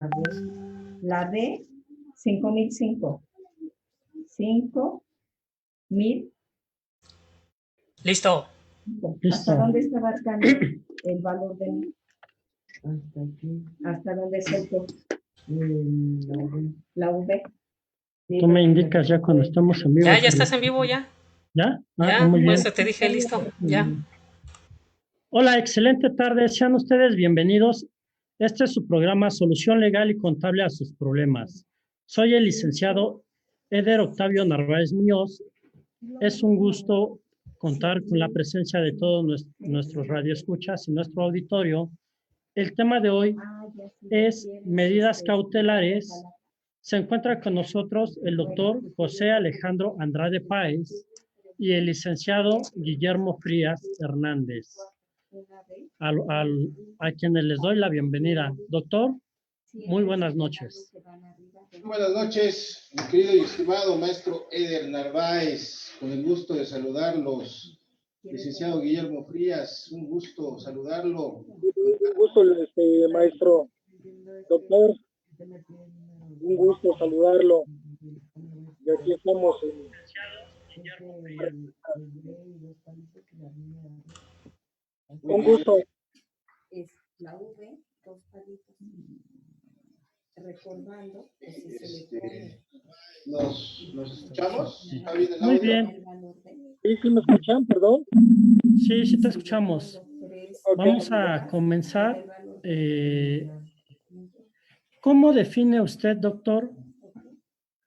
A ver, la D, 5005. 5000. Listo. ¿Hasta dónde está abarcando el valor de mí? Hasta aquí. ¿Hasta dónde saltó? La V. Tú me indicas ya cuando estamos en vivo. Ya estás en vivo, ya. ¿Ya? Ya, Muy bien. pues te dije listo, ya. Hola, excelente tarde. Sean ustedes bienvenidos. Este es su programa Solución Legal y Contable a sus problemas. Soy el licenciado Eder Octavio Narváez Muñoz. Es un gusto contar con la presencia de todos nuestros radioescuchas y nuestro auditorio. El tema de hoy es medidas cautelares. Se encuentra con nosotros el doctor José Alejandro Andrade Páez y el licenciado Guillermo Frías Hernández, a quienes les doy la bienvenida. Doctor, muy buenas noches. Muy buenas noches, mi querido y estimado maestro Eder Narváez, con el gusto de saludarlos. Licenciado Guillermo Frías, un gusto saludarlo. Un gusto, maestro, doctor, un gusto saludarlo. Y aquí estamos. Un gusto. Es la V, dos palitos. Recordando que si se le pone. ¿Nos escuchamos? ¿Está bien el Muy audio? bien. ¿Sí me escuchan? Perdón. Sí te escuchamos. Vamos a comenzar. ¿Cómo define usted, doctor,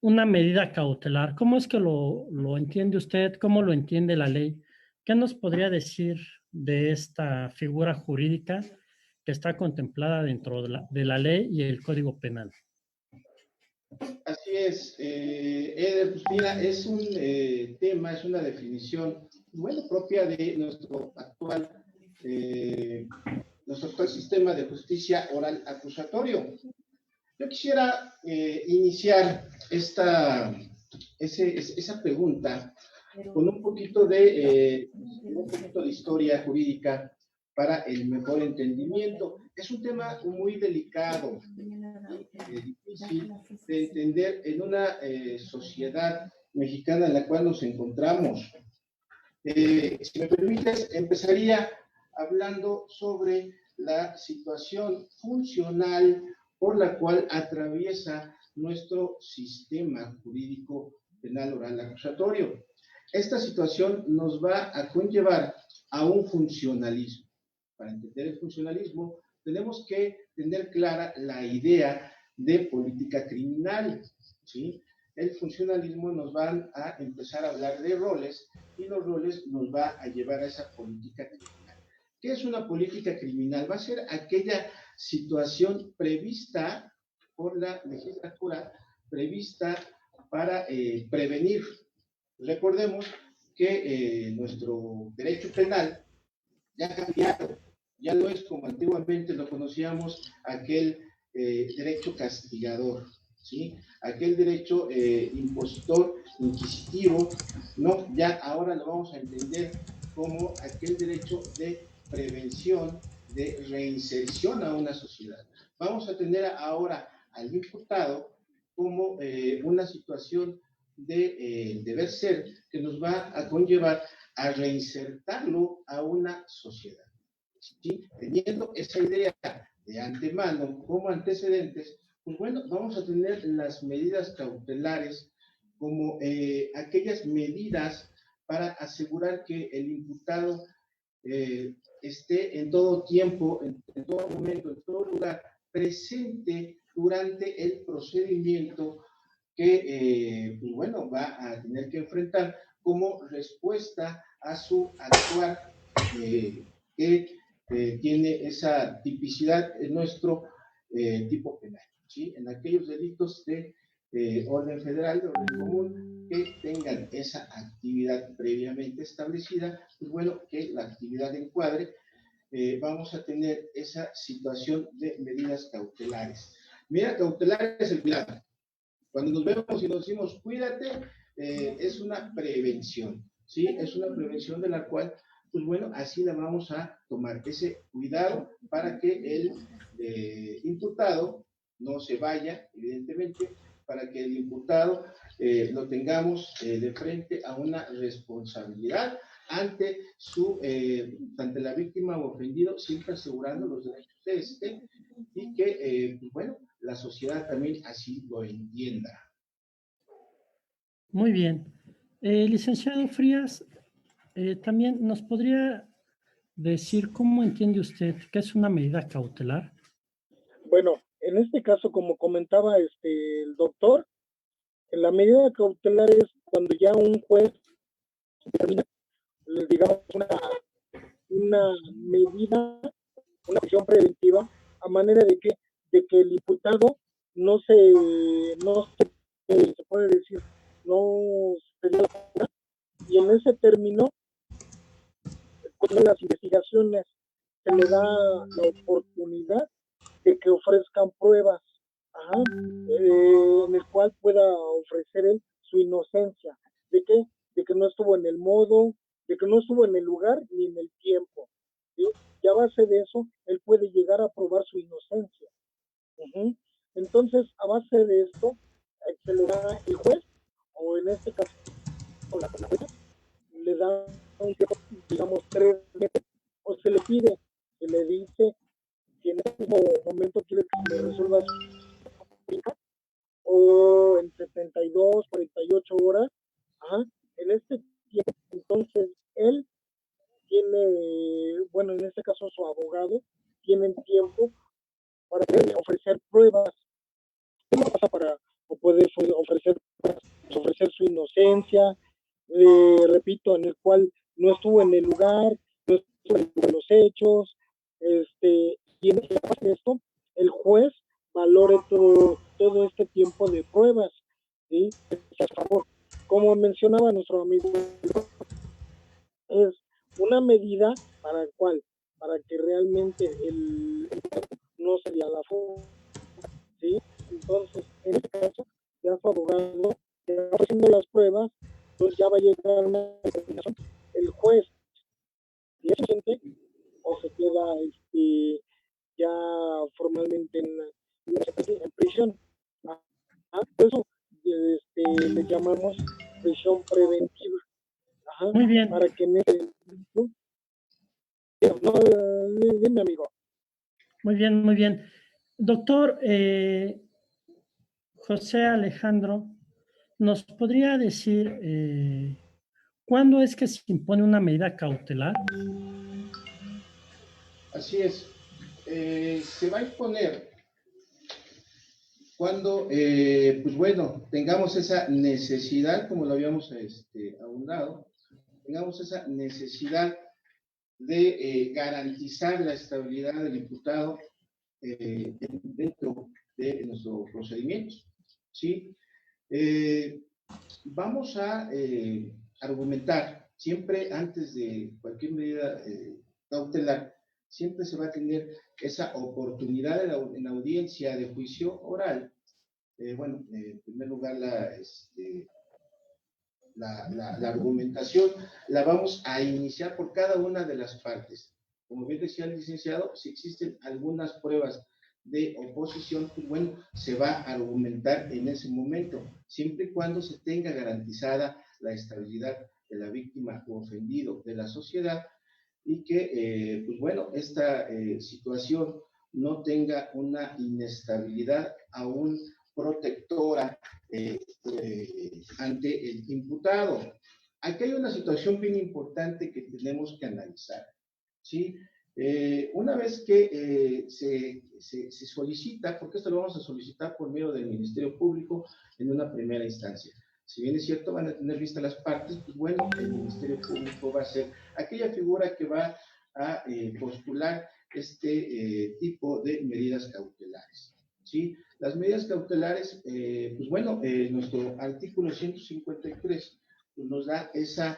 una medida cautelar? ¿Cómo es que lo entiende usted? ¿Cómo lo entiende la ley? ¿Qué nos podría decir de esta figura jurídica que está contemplada dentro de la ley y el Código Penal? Así es, Eder, pues mira, es un tema, es una definición, bueno, propia de nuestro actual sistema de justicia oral acusatorio. Yo quisiera iniciar esa pregunta con un poquito de historia jurídica para el mejor entendimiento. Es un tema muy delicado, difícil de entender en una sociedad mexicana en la cual nos encontramos. Si me permites, empezaría hablando sobre la situación funcional por la cual atraviesa nuestro sistema jurídico penal oral acusatorio. Esta situación nos va a conllevar a un funcionalismo. Para entender el funcionalismo, tenemos que tener clara la idea de política criminal, ¿sí? El funcionalismo nos va a empezar a hablar de roles y los roles nos va a llevar a esa política criminal. ¿Qué es una política criminal? Va a ser aquella situación prevista por la legislatura, prevista para prevenir. Recordemos que nuestro derecho penal ya ha cambiado, ya no es como antiguamente lo conocíamos, aquel derecho castigador, ¿sí? Aquel derecho impositor, inquisitivo, no, ya ahora lo vamos a entender como aquel derecho de prevención, de reinserción a una sociedad. Vamos a tener ahora al imputado como una situación de deber ser que nos va a conllevar a reinsertarlo a una sociedad. ¿Sí? Teniendo esa idea de antemano como antecedentes, pues bueno, vamos a tener las medidas cautelares como aquellas medidas para asegurar que el imputado esté en todo tiempo, en todo momento, en todo lugar, presente durante el procedimiento que, pues bueno, va a tener que enfrentar como respuesta a su actuar que tiene esa tipicidad en nuestro tipo penal, ¿sí? En aquellos delitos de orden federal, de orden común, que tengan esa actividad previamente establecida, pues bueno, que la actividad encuadre, vamos a tener esa situación de medidas cautelares. Medida cautelar es el cuidado. Cuando nos vemos y nos decimos cuídate, es una prevención, ¿sí? Es una prevención de la cual, pues bueno, así la vamos a tomar, ese cuidado para que el imputado no se vaya, evidentemente, para que el imputado lo tengamos de frente a una responsabilidad ante ante la víctima o ofendido, siempre asegurando los derechos de este y que, pues bueno, la sociedad también así lo entienda. Muy bien. Licenciado Frías, también nos podría decir cómo entiende usted que es una medida cautelar. Bueno, en este caso, como comentaba el doctor, la medida cautelar es cuando ya un juez determina, digamos, una medida, una acción preventiva, a manera de que el imputado no se puede decir, no se dio cuenta, y en ese término, con las investigaciones, se le da la oportunidad de que ofrezcan pruebas, en el cual pueda ofrecer él su inocencia. ¿De qué? De que no estuvo en el modo, de que no estuvo en el lugar ni en el tiempo, ¿sí? Y a base de eso, él puede llegar a probar su inocencia. Entonces, a base de esto, se le da el juez, o en este caso, la jueza, le da un tiempo, digamos, 3 meses, o se le pide, se le dice, si en este mismo momento quiere que se le resuelva su hija, o en 72, 48 horas, en este tiempo, entonces, él tiene, bueno, en este caso su abogado, tienen tiempo para ofrecer pruebas, para o puede ofrecer su inocencia, repito, en el cual no estuvo en el lugar, no estuvo en los hechos, y en esto, el juez valore todo este tiempo de pruebas, ¿sí? A favor. Como mencionaba nuestro amigo, es una medida para el cual, para que realmente no sería la fuga, ¿sí? Entonces, en este caso, ya su abogado, ya haciendo las pruebas, pues ya va a llegar una determinación. El juez, si es inocente, o se queda ya formalmente en prisión. Por eso le llamamos prisión preventiva. Muy bien. Para que en ese... No, dime, amigo. Muy bien, muy bien. Doctor José Alejandro, ¿nos podría decir cuándo es que se impone una medida cautelar? Así es. Se va a imponer cuando, pues bueno, tengamos esa necesidad, como lo habíamos abundado, tengamos esa necesidad de garantizar la estabilidad del imputado dentro de nuestro procedimiento, ¿sí? Vamos a argumentar siempre antes de cualquier medida cautelar, siempre se va a tener esa oportunidad en audiencia de juicio oral. Bueno, en primer lugar, la argumentación la vamos a iniciar por cada una de las partes. Como bien decía el licenciado, si existen algunas pruebas de oposición, pues bueno, se va a argumentar en ese momento, siempre y cuando se tenga garantizada la estabilidad de la víctima o ofendido de la sociedad y que, pues bueno, esta situación no tenga una inestabilidad aún protectora ante el imputado. Aquí hay una situación bien importante que tenemos que analizar, ¿sí? Una vez que se solicita, porque esto lo vamos a solicitar por medio del Ministerio Público en una primera instancia. Si bien es cierto, van a tener vistas las partes, pues bueno, el Ministerio Público va a ser aquella figura que va a postular este tipo de medidas cautelares, ¿sí? Las medidas cautelares, pues bueno, nuestro artículo 153 pues nos da esa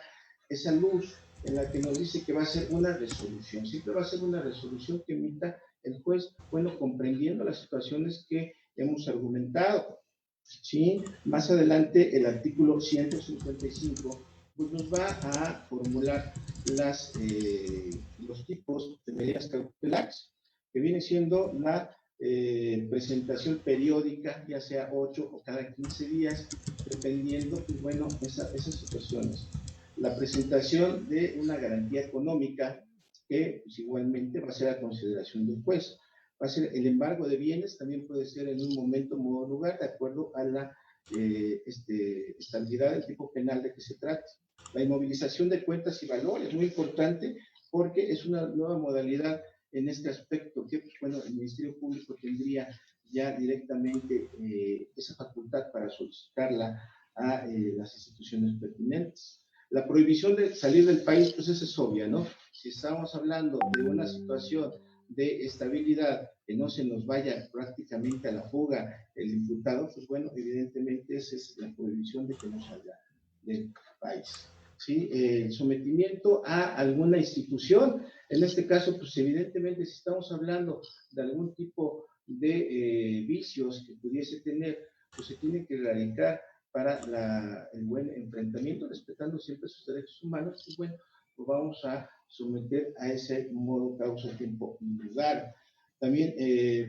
luz en la que nos dice que va a ser una resolución, siempre va a ser una resolución que emita el juez, bueno, comprendiendo las situaciones que hemos argumentado, ¿sí? Más adelante el artículo 155 pues nos va a formular los tipos de medidas cautelares, que viene siendo la presentación periódica, ya sea 8 o cada 15 días, dependiendo, pues bueno, esas situaciones. La presentación de una garantía económica, que pues, igualmente va a ser a consideración del juez. Va a ser el embargo de bienes, también puede ser en un momento, modo, lugar, de acuerdo a la estabilidad del tipo penal de que se trate. La inmovilización de cuentas y valores, muy importante, porque es una nueva modalidad en este aspecto, que pues, bueno, el Ministerio Público tendría ya directamente esa facultad para solicitarla a las instituciones pertinentes. La prohibición de salir del país, pues esa es obvia, ¿no? Si estamos hablando de una situación de estabilidad, que no se nos vaya prácticamente a la fuga el imputado, pues bueno, evidentemente esa es la prohibición de que no salga del país. ¿Sí? El sometimiento a alguna institución, en este caso, pues evidentemente si estamos hablando de algún tipo de vicios que pudiese tener, pues se tiene que erradicar para el buen enfrentamiento, respetando siempre sus derechos humanos, pues bueno, lo vamos a someter a ese modo, causa, tiempo y lugar. También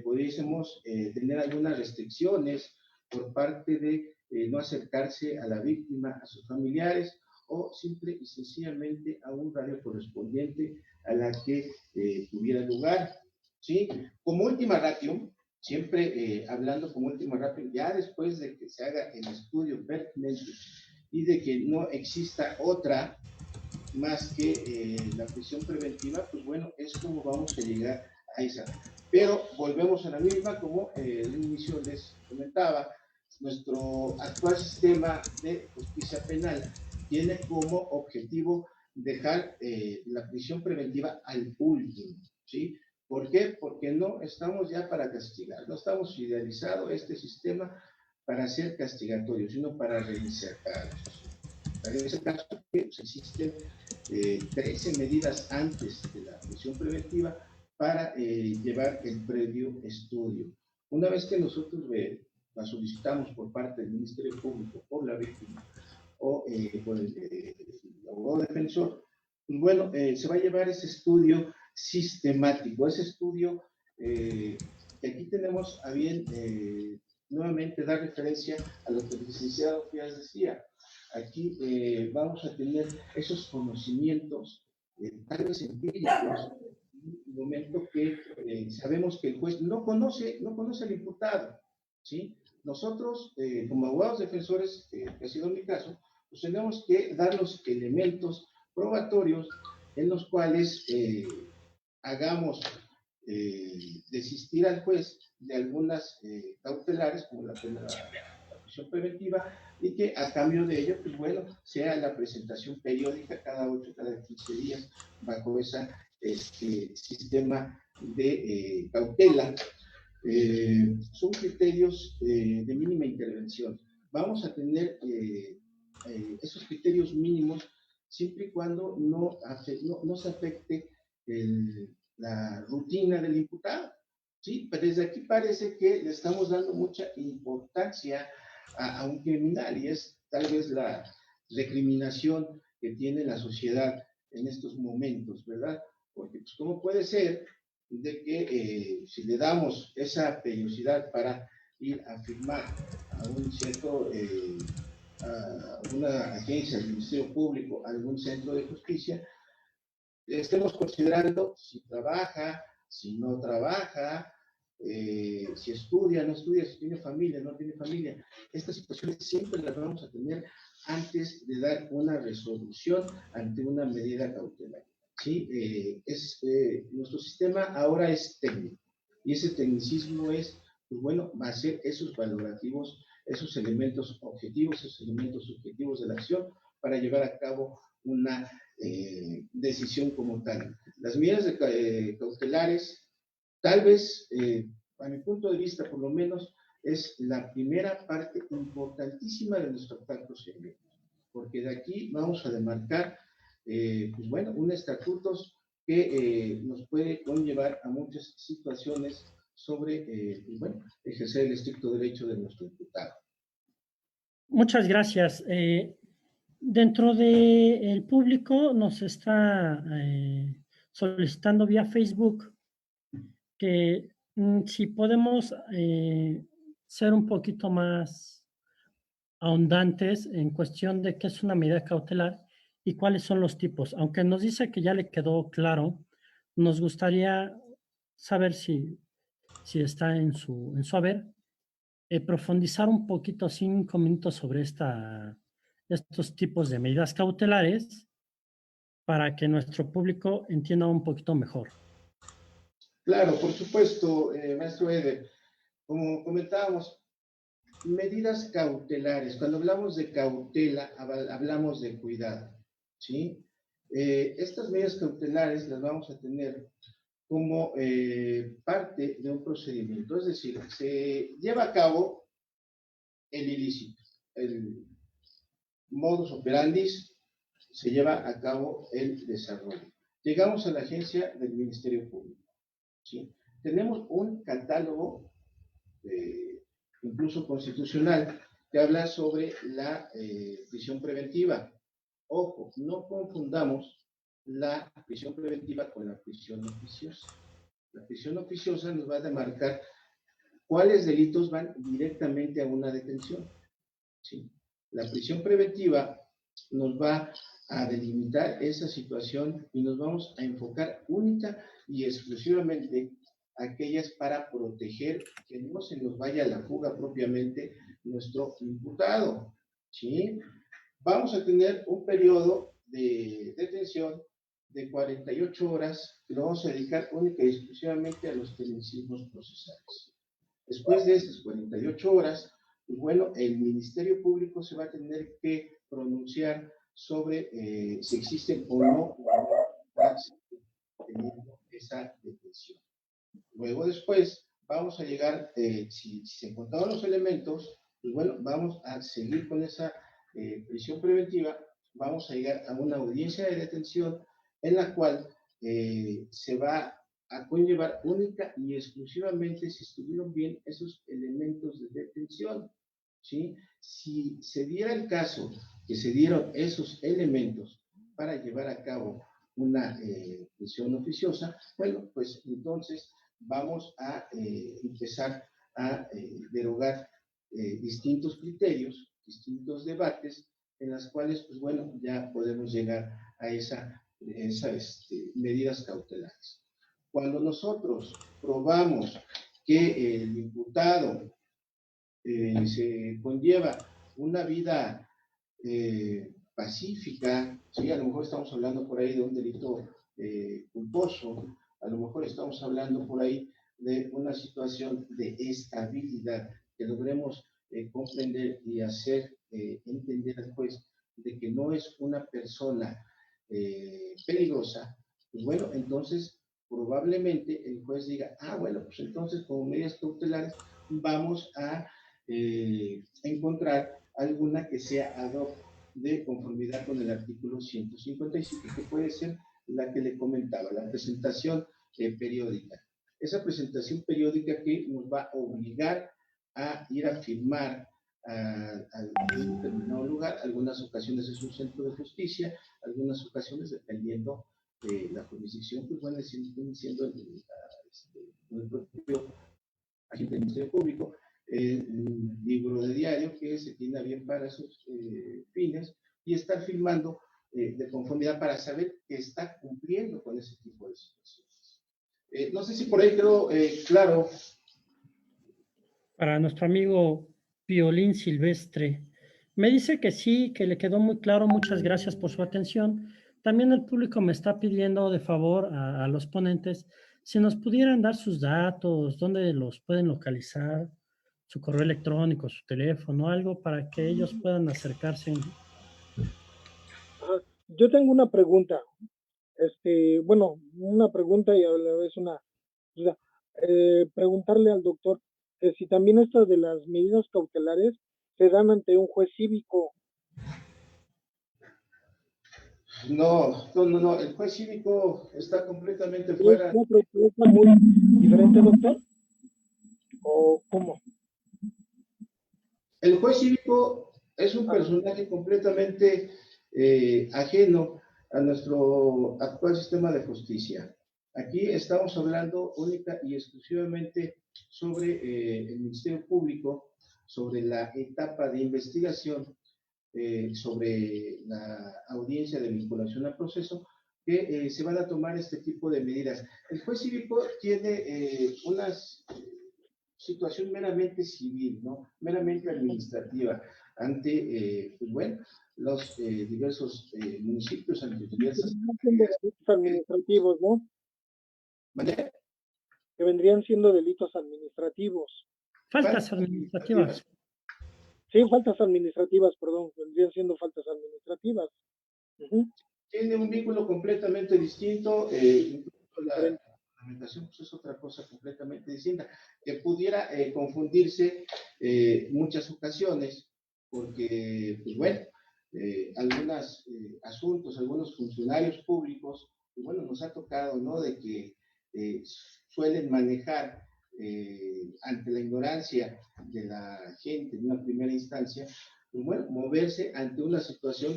pudiésemos tener algunas restricciones por parte de no acercarse a la víctima, a sus familiares, o simple y sencillamente a un radio correspondiente a la que tuviera lugar. ¿Sí? Como última ratio, siempre hablando como última ratio, ya después de que se haga el estudio pertinente y de que no exista otra más que la prisión preventiva, pues bueno, es como vamos a llegar a esa. Pero volvemos a la misma, como al inicio les comentaba, nuestro actual sistema de justicia penal tiene como objetivo dejar la prisión preventiva al último, ¿sí? ¿Por qué? Porque no estamos ya para castigar, no estamos idealizados este sistema para ser castigatorio, sino para reinsertar. En ese caso, pues, existen 13 medidas antes de la prisión preventiva para llevar el previo estudio. Una vez que nosotros la solicitamos por parte del Ministerio Público, por la víctima o por el abogado defensor, pues bueno, se va a llevar ese estudio sistemático, ese estudio que aquí tenemos a bien nuevamente dar referencia a lo que el licenciado Frías decía. Aquí vamos a tener esos conocimientos, tal vez empíricos, en un momento que sabemos que el juez no conoce al imputado, ¿sí? Nosotros, como abogados defensores, que ha sido mi caso, pues tenemos que dar los elementos probatorios en los cuales hagamos desistir al juez de algunas cautelares, como la prisión preventiva, y que a cambio de ello, pues bueno, sea la presentación periódica cada 8, cada 15 días, bajo ese sistema de cautela. Son criterios de mínima intervención. Vamos a tener esos criterios mínimos siempre y cuando no se afecte la rutina del imputado. ¿Sí? Pero desde aquí parece que le estamos dando mucha importancia a un criminal, y es tal vez la recriminación que tiene la sociedad en estos momentos, ¿verdad? Porque pues, ¿cómo puede ser de que si le damos esa periodicidad para ir a firmar a un centro, a una agencia del Ministerio Público, a algún centro de justicia, estemos considerando si trabaja, si no trabaja, si estudia, no estudia, si tiene familia, no tiene familia? Estas situaciones siempre las vamos a tener antes de dar una resolución ante una medida cautelar. ¿Sí? Nuestro sistema ahora es técnico, y ese tecnicismo es, pues bueno, va a ser esos valorativos, esos elementos objetivos, esos elementos subjetivos de la acción para llevar a cabo una decisión como tal. Las medidas cautelares, tal vez, a mi punto de vista, por lo menos, es la primera parte importantísima de nuestro actual procedimiento, porque de aquí vamos a demarcar pues bueno, un estatutos que nos puede conllevar a muchas situaciones sobre, pues bueno, ejercer el estricto derecho de nuestro imputado. Muchas gracias. Dentro del público nos está solicitando vía Facebook que Si podemos ser un poquito más ahondantes en cuestión de qué es una medida cautelar y cuáles son los tipos. Aunque nos dice que ya le quedó claro, nos gustaría saber si está en su haber, profundizar un poquito, 5 minutos sobre estos tipos de medidas cautelares para que nuestro público entienda un poquito mejor. Claro, por supuesto, maestro Eder. Como comentábamos, medidas cautelares. Cuando hablamos de cautela, hablamos de cuidado, ¿sí? Estas medidas cautelares las vamos a tener como parte de un procedimiento, es decir, se lleva a cabo el ilícito, el modus operandi, se lleva a cabo el desarrollo. Llegamos a la agencia del Ministerio Público, ¿sí? Tenemos un catálogo incluso constitucional que habla sobre la prisión preventiva. Ojo, no confundamos la prisión preventiva con la prisión oficiosa. La prisión oficiosa nos va a demarcar cuáles delitos van directamente a una detención, ¿sí? La prisión preventiva nos va a delimitar esa situación y nos vamos a enfocar única y exclusivamente aquellas para proteger que no se nos vaya a la fuga propiamente nuestro imputado, ¿sí? Vamos a tener un periodo de detención de 48 horas que lo vamos a dedicar única y exclusivamente a los tecnicismos procesales. Después de esas 48 horas, pues bueno, el Ministerio Público se va a tener que pronunciar sobre si existen o no teniendo esa detención. Luego después vamos a llegar, si se encontraron los elementos, pues bueno, vamos a seguir con esa prisión preventiva, vamos a llegar a una audiencia de detención en la cual se va a conllevar única y exclusivamente si estuvieron bien esos elementos de detención, ¿sí? Si se diera el caso que se dieron esos elementos para llevar a cabo una prisión oficiosa, bueno, pues entonces vamos a empezar a derogar distintos criterios, distintos debates, en las cuales, pues bueno, ya podemos llegar a esas medidas cautelares. Cuando nosotros probamos que el imputado se conlleva una vida pacífica, ¿sí? A lo mejor estamos hablando por ahí de un delito culposo, a lo mejor estamos hablando por ahí de una situación de estabilidad, que logremos comprender y hacer entender al juez de que no es una persona peligrosa, pues bueno, entonces probablemente el juez diga, bueno, pues entonces como medidas cautelares vamos a encontrar alguna que sea ad hoc de conformidad con el artículo 155, que puede ser la que le comentaba, la presentación periódica. Esa presentación periódica que nos va a obligar a ir a firmar a un determinado lugar, algunas ocasiones es un centro de justicia, algunas ocasiones, dependiendo de la jurisdicción, pues van siendo el propio agente del Ministerio Público, el libro de diario que se tiene bien para sus fines y estar firmando de conformidad para saber que está cumpliendo con ese tipo de situaciones. No sé si por ahí quedó claro. Para nuestro amigo Piolín Silvestre, me dice que sí, que le quedó muy claro. Muchas gracias por su atención. También el público me está pidiendo de favor a los ponentes si nos pudieran dar sus datos, dónde los pueden localizar, su correo electrónico, su teléfono, algo para que ellos puedan acercarse. Yo tengo una pregunta, bueno, una pregunta y a la vez una duda. Preguntarle al doctor que si también estas de las medidas cautelares se dan ante un juez cívico. No, el juez cívico está completamente fuera. ¿Es una propuesta muy diferente, doctor? ¿O cómo? El juez cívico es un personaje completamente ajeno a nuestro actual sistema de justicia. Aquí estamos hablando única y exclusivamente sobre el Ministerio Público, sobre la etapa de investigación, sobre la audiencia de vinculación al proceso, que se van a tomar este tipo de medidas. El juez cívico tiene una situación meramente civil, ¿no? Meramente administrativa, ante, pues bueno, los diversos municipios, ante diversas... Delitos administrativos, ¿no? ¿Vale? Que vendrían siendo delitos administrativos. Faltas administrativas. Sí, faltas administrativas, perdón, vendrían siendo faltas administrativas. Tiene un vínculo completamente distinto, incluso la fundamentación pues es otra cosa completamente distinta, que pudiera confundirse muchas ocasiones, porque, pues bueno, algunos asuntos, algunos funcionarios públicos, pues bueno, nos ha tocado, ¿no?, de que suelen manejar ante la ignorancia de la gente en una primera instancia, pues bueno, moverse ante una situación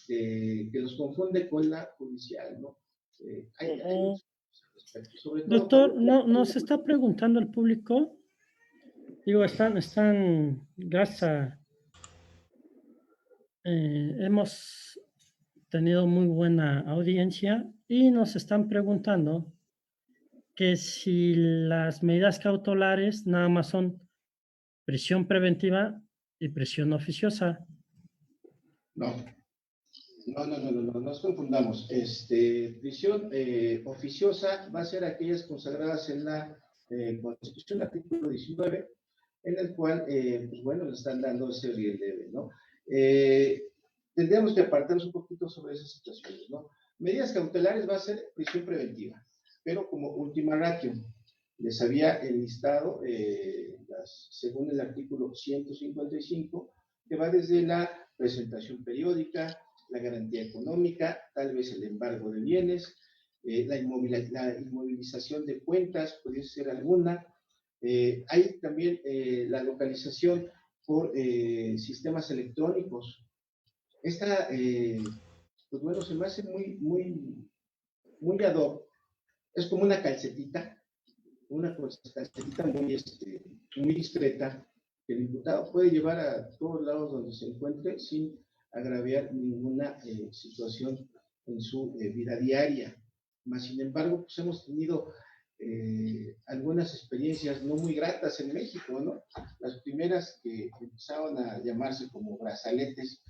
que los confunde con la judicial, ¿no? Hay sobre todo Doctor, no, nos está preguntando el público, digo, gracias, hemos tenido muy buena audiencia y nos están preguntando que si las medidas cautelares nada más son prisión preventiva y prisión oficiosa. No, no nos confundamos. Prisión oficiosa va a ser aquellas consagradas en la Constitución, artículo 19, en el cual, pues bueno, le están dando ese relieve, ¿no? Tendríamos que apartarnos un poquito sobre esas situaciones, ¿no? Medidas cautelares va a ser prisión preventiva, pero como última ratio. Les había enlistado, según el artículo 155, que va desde la presentación periódica, la garantía económica, tal vez el embargo de bienes, la inmovilización de cuentas, puede ser alguna. Hay también la localización por sistemas electrónicos. Esta, pues bueno, se me hace muy ad hoc. Es como una calcetita muy discreta, que el imputado puede llevar a todos lados donde se encuentre sin agraviar ninguna situación en su vida diaria. Mas, sin embargo, pues hemos tenido algunas experiencias no muy gratas en México, ¿no? Las primeras que empezaron a llamarse como brazaletes,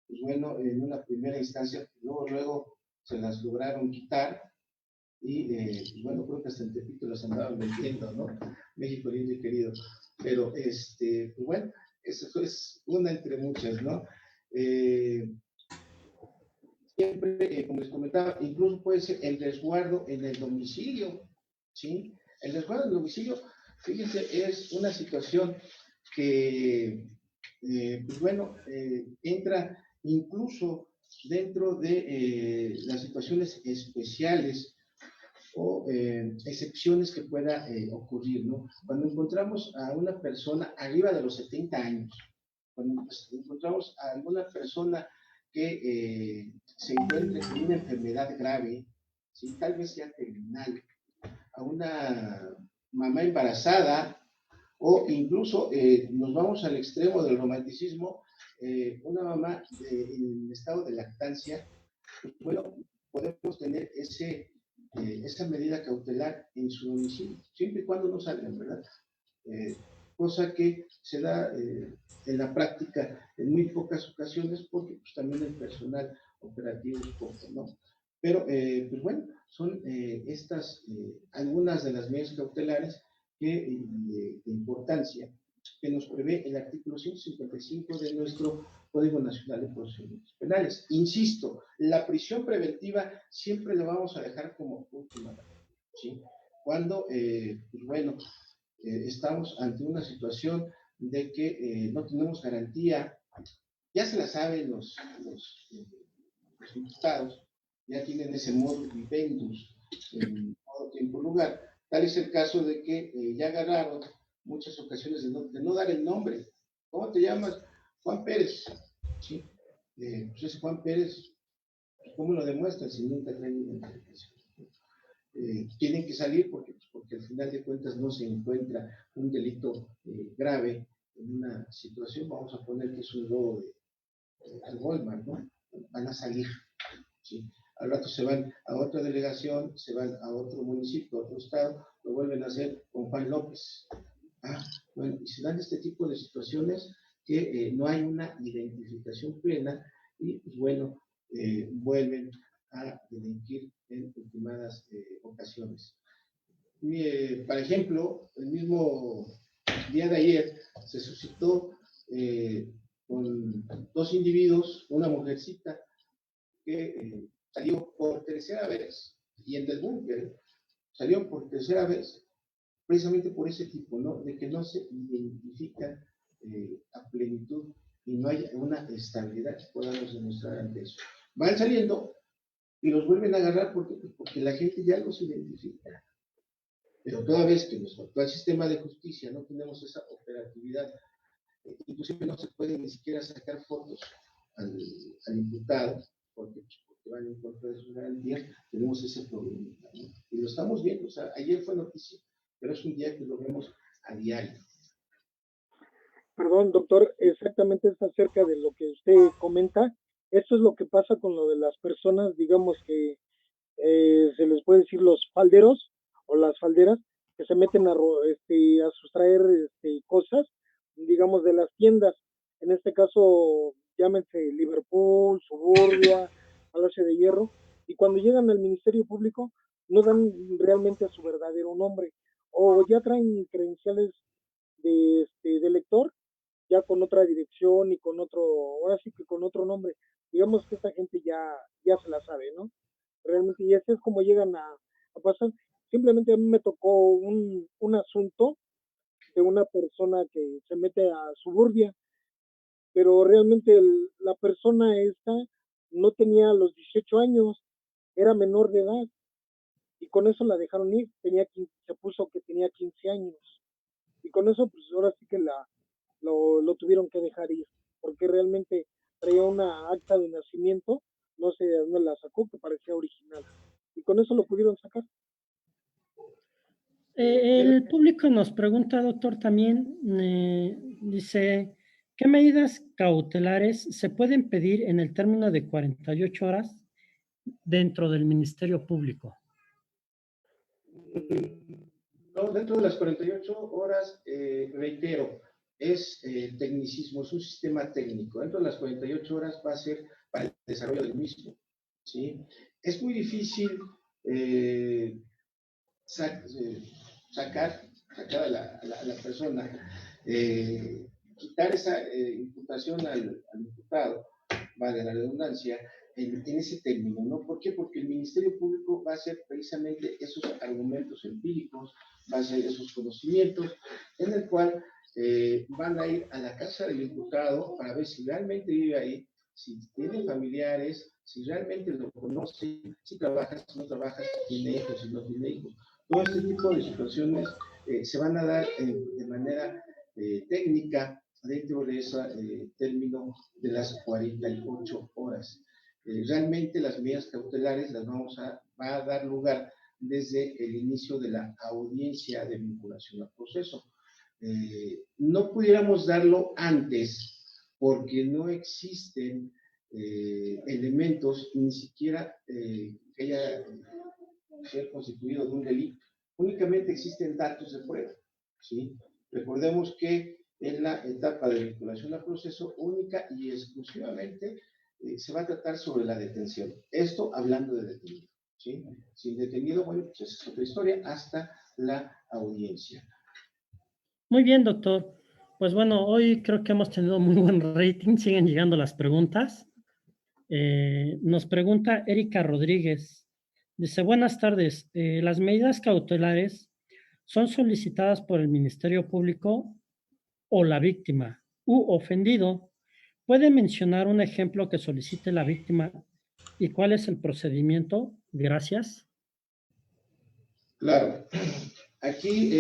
pues bueno, en una primera instancia, luego se las lograron quitar, y bueno, creo que hasta en Tepito los andaban vendiendo, ¿no? México lindo y querido. Pero, pues bueno, eso es una entre muchas, ¿no? Siempre, como les comentaba, incluso puede ser el resguardo en el domicilio, ¿sí? El resguardo en el domicilio, fíjense, es una situación que, pues bueno, entra incluso dentro de las situaciones especiales o excepciones que pueda ocurrir, ¿no? Cuando encontramos a una persona arriba de los 70 años, cuando encontramos a alguna persona que se encuentre con una enfermedad grave, ¿sí?, tal vez sea terminal, a una mamá embarazada, o incluso nos vamos al extremo del romanticismo, una mamá en estado de lactancia, bueno, podemos tener esa medida cautelar en su domicilio, siempre y cuando no salgan, ¿verdad? Cosa que se da en la práctica en muy pocas ocasiones, porque pues, también el personal operativo es poco, ¿no? Pero, pues bueno, son estas algunas de las medidas cautelares de importancia que nos prevé el artículo 155 de nuestro Código Nacional de Procedimientos Penales. Insisto, la prisión preventiva siempre la vamos a dejar como última, ¿sí? Cuando, pues bueno, estamos ante una situación de que no tenemos garantía, ya se la saben los imputados, ya tienen ese modus vivendus en todo tiempo y lugar. Tal es el caso de que ya agarraron muchas ocasiones de no dar el nombre. ¿Cómo te llamas? Juan Pérez. ¿Sí? Pues ese Juan Pérez, ¿cómo lo demuestran si nunca traen identificación? tienen que salir porque al final de cuentas no se encuentra un delito grave en una situación. Vamos a poner que es un robo al Walmart, ¿no? Van a salir, ¿sí? Al rato se van a otra delegación, se van a otro municipio, a otro estado, lo vuelven a hacer con Juan López. Bueno, y se dan este tipo de situaciones que no hay una identificación plena y, pues bueno, vuelven a delinquir en ultimadas ocasiones. Por ejemplo, el mismo día de ayer se suscitó con dos individuos, una mujercita que salió por tercera vez, y en el búnker salió por tercera vez, precisamente por ese tipo, ¿no? De que no se identifica a plenitud y no hay una estabilidad que podamos demostrar ante eso. Van saliendo y los vuelven a agarrar porque la gente ya los identifica. Pero toda vez que nuestro actual sistema de justicia no tenemos esa operatividad, inclusive no se puede ni siquiera sacar fotos al imputado, porque van en contra de sus garantías, tenemos ese problema, ¿no? Y lo estamos viendo, o sea, ayer fue noticia, pero es un día que lo vemos a diario. Perdón, doctor, exactamente es acerca de lo que usted comenta. Esto es lo que pasa con lo de las personas, digamos que se les puede decir los falderos o las falderas, que se meten a sustraer cosas, digamos, de las tiendas. En este caso, llámense Liverpool, Suburbia, Palacio de Hierro, y cuando llegan al Ministerio Público no dan realmente a su verdadero nombre, o ya traen credenciales de lector, ya con otra dirección y con otro, ahora sí que con otro nombre. Digamos que esta gente ya se la sabe, ¿no? Realmente, y así es como llegan a pasar. Simplemente a mí me tocó un asunto de una persona que se mete a Suburbia, pero realmente la persona esta no tenía los 18 años, era menor de edad, y con eso la dejaron ir, se puso que tenía 15 años, y con eso pues ahora sí que lo tuvieron que dejar ir, porque realmente traía una acta de nacimiento, no sé de dónde la sacó, que parecía original, y con eso lo pudieron sacar. El público nos pregunta, doctor, también, dice, ¿qué medidas cautelares se pueden pedir en el término de 48 horas dentro del Ministerio Público? No, dentro de las 48 horas, reitero, es tecnicismo, es un sistema técnico. Dentro de las 48 horas va a ser para el desarrollo del mismo, ¿sí? Es muy difícil sacar a la persona, quitar esa imputación al imputado, vale la redundancia, en ese término, ¿no? ¿Por qué? Porque el Ministerio Público va a hacer precisamente esos argumentos empíricos, va a hacer esos conocimientos, en el cual van a ir a la casa del imputado para ver si realmente vive ahí, si tiene familiares, si realmente lo conoce, si trabaja, si no trabaja, si tiene hijos, si no tiene hijos. Todo este tipo de situaciones se van a dar de manera técnica dentro de ese término de las 48 horas. Realmente las medidas cautelares las va a dar lugar desde el inicio de la audiencia de vinculación al proceso. No pudiéramos darlo antes porque no existen elementos, ni siquiera que haya ser constituido de un delito. Únicamente existen datos de prueba, ¿sí? Recordemos que en la etapa de vinculación al proceso, única y exclusivamente se va a tratar sobre la detención. Esto hablando de detenido, ¿sí? Sin detenido, bueno, pues es otra historia hasta la audiencia. Muy bien, doctor. Pues bueno, hoy creo que hemos tenido muy buen rating. Siguen llegando las preguntas. Nos pregunta Erika Rodríguez. Dice, buenas tardes. ¿Las medidas cautelares son solicitadas por el Ministerio Público o la víctima u ofendido? ¿Puede mencionar un ejemplo que solicite la víctima y cuál es el procedimiento? Gracias. Claro. Aquí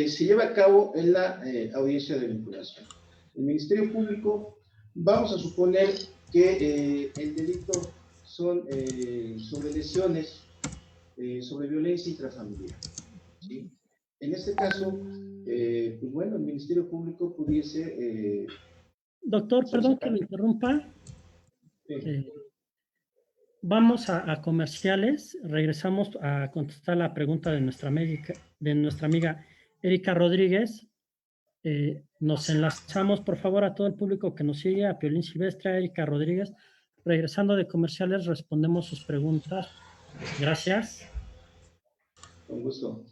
se lleva a cabo en la audiencia de vinculación. El Ministerio Público, vamos a suponer que el delito son sobre lesiones sobre violencia intrafamiliar. ¿Sí? En este caso, pues bueno, el Ministerio Público pudiese... Doctor, perdón que lo interrumpa. Vamos a comerciales. Regresamos a contestar la pregunta de nuestra amiga Erika Rodríguez. Nos enlazamos, por favor, a todo el público que nos sigue, a Piolín Silvestre, a Erika Rodríguez. Regresando de comerciales, respondemos sus preguntas. Gracias. Con gusto.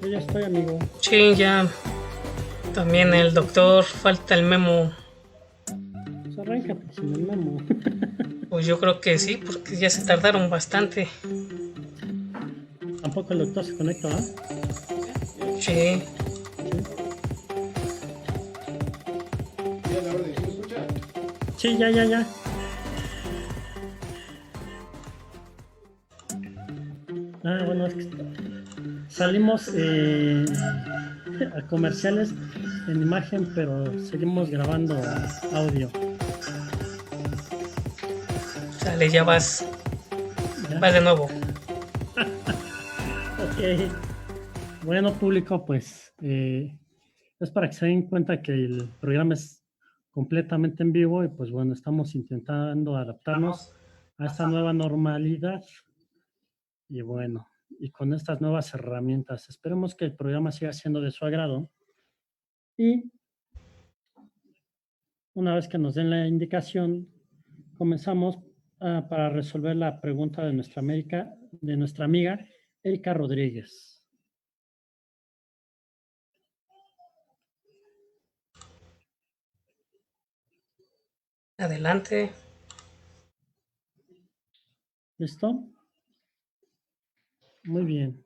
Ya estoy, amigo. Sí, ya. También el doctor, falta el memo. Pues arráncate sin el memo. Pues yo creo que sí, porque ya se tardaron bastante. Tampoco el doctor se conecta, ¿ah? Sí. ¿Ya la orden? ¿Sí me escucha? Sí, ya. Bueno, es que salimos a comerciales en imagen, pero seguimos grabando audio. Sale, ya vas. ¿Ya? Vas de nuevo. Ok. Bueno, público, pues es para que se den cuenta que el programa es completamente en vivo y pues bueno, estamos intentando adaptarnos a esta nueva normalidad y bueno, y con estas nuevas herramientas. Esperemos que el programa siga siendo de su agrado y una vez que nos den la indicación, comenzamos para resolver la pregunta de nuestra amiga Erika Rodríguez. Adelante. ¿Listo? Muy bien.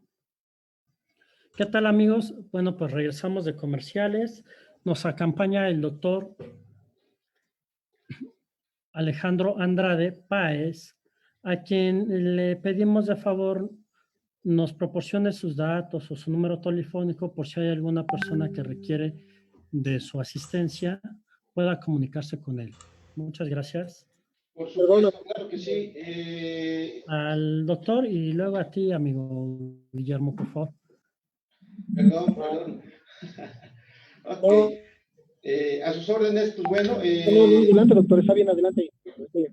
¿Qué tal, amigos? Bueno, pues regresamos de comerciales. Nos acompaña el doctor Alejandro Andrade Páez, a quien le pedimos de favor nos proporcione sus datos o su número telefónico por si hay alguna persona que requiere de su asistencia, pueda comunicarse con él. Muchas gracias. Por Perdona. supuesto, claro que sí. Al doctor y luego a ti, amigo Guillermo, por favor. Perdón. Ok. No, A sus órdenes, pues bueno. no, adelante, doctor, está bien, adelante. Sí.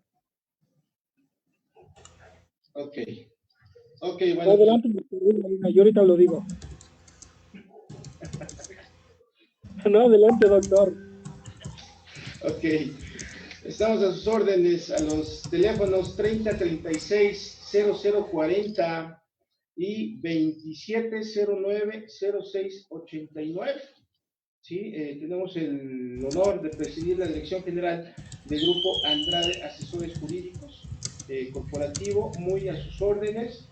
Ok, No, bueno. adelante, doctor, yo ahorita lo digo. No, adelante, doctor. Ok. Estamos a sus órdenes a los teléfonos 3036-0040 y 2709-0689. ¿Sí? Tenemos el honor de presidir la dirección general del Grupo Andrade Asesores Jurídicos Corporativo, muy a sus órdenes,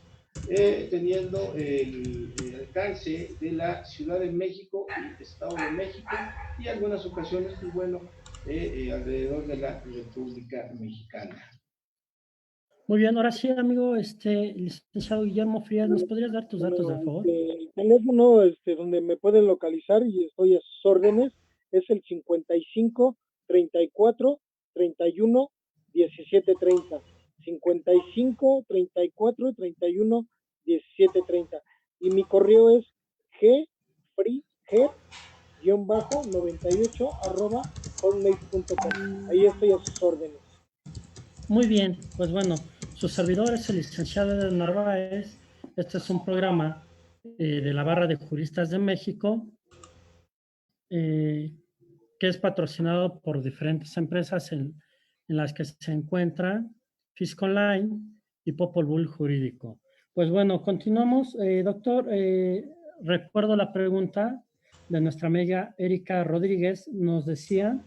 teniendo el alcance de la Ciudad de México y Estado de México y algunas ocasiones, pues bueno, alrededor de la República Mexicana. Muy bien, ahora sí, amigo, licenciado Guillermo Frías, ¿nos podrías dar tus datos, por favor? El teléfono donde me pueden localizar y estoy a sus órdenes es el 55 34 31 17 30. 55 34 31 17 30. Y mi correo es gfreeger-98 Ahí estoy a sus órdenes. Muy bien, pues bueno, su servidor es el licenciado Eder Narváez. Este es un programa de la Barra de Juristas de México que es patrocinado por diferentes empresas en las que se encuentra Fisco Online y Popol Vuh Jurídico. Pues bueno, continuamos. Doctor, recuerdo la pregunta de nuestra amiga Erika Rodríguez. Nos decía,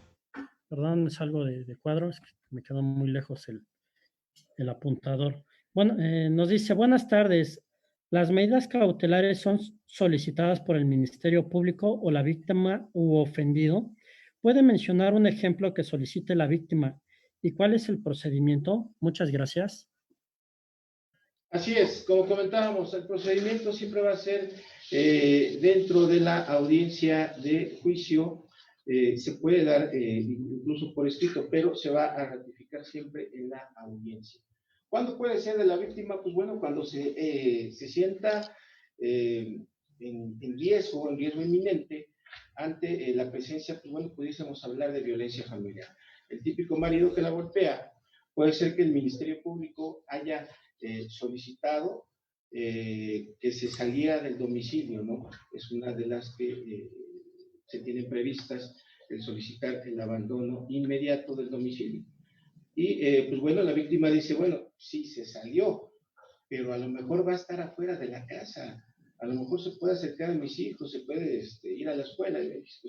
perdón, es algo de cuadro, es que me quedó muy lejos el apuntador. Bueno, nos dice, buenas tardes. ¿Las medidas cautelares son solicitadas por el Ministerio Público o la víctima u ofendido? ¿Puede mencionar un ejemplo que solicite la víctima y cuál es el procedimiento? Muchas gracias. Así es, como comentábamos, el procedimiento siempre va a ser dentro de la audiencia de juicio, se puede dar incluso por escrito, pero se va a ratificar siempre en la audiencia. ¿Cuándo puede ser de la víctima? Pues bueno, cuando se sienta en riesgo inminente ante la presencia, pues bueno, pudiésemos hablar de violencia familiar. El típico marido que la golpea, puede ser que el Ministerio Público haya solicitado que se saliera del domicilio, ¿no? Es una de las que se tienen previstas, el solicitar el abandono inmediato del domicilio. Y pues bueno, la víctima dice, bueno, sí se salió, pero a lo mejor va a estar afuera de la casa, a lo mejor se puede acercar a mis hijos, se puede ir a la escuela, y pues,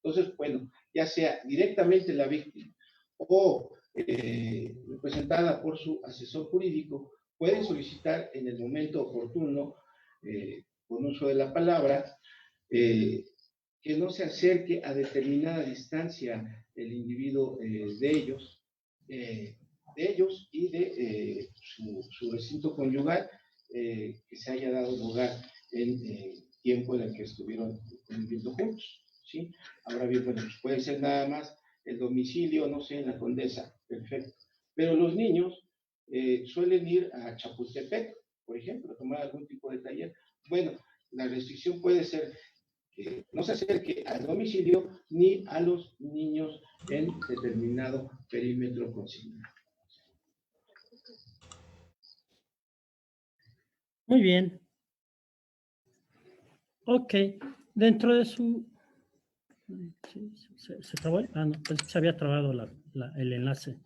Entonces, bueno, ya sea directamente la víctima o representada por su asesor jurídico, pueden solicitar en el momento oportuno, con uso de la palabra, que no se acerque a determinada distancia el individuo de ellos y de su recinto conyugal, que se haya dado lugar en tiempo en el que estuvieron viviendo juntos, ¿sí? Ahora bien, bueno, pues puede ser nada más el domicilio, no sé, en la Condesa, perfecto. Pero los niños suelen ir a Chapultepec, por ejemplo, a tomar algún tipo de taller. Bueno, la restricción puede ser que no se acerque al domicilio ni a los niños en determinado perímetro consignado. Muy bien. Ok. Dentro de su... ¿Se trabó? Ah, no, pues se había trabado el enlace.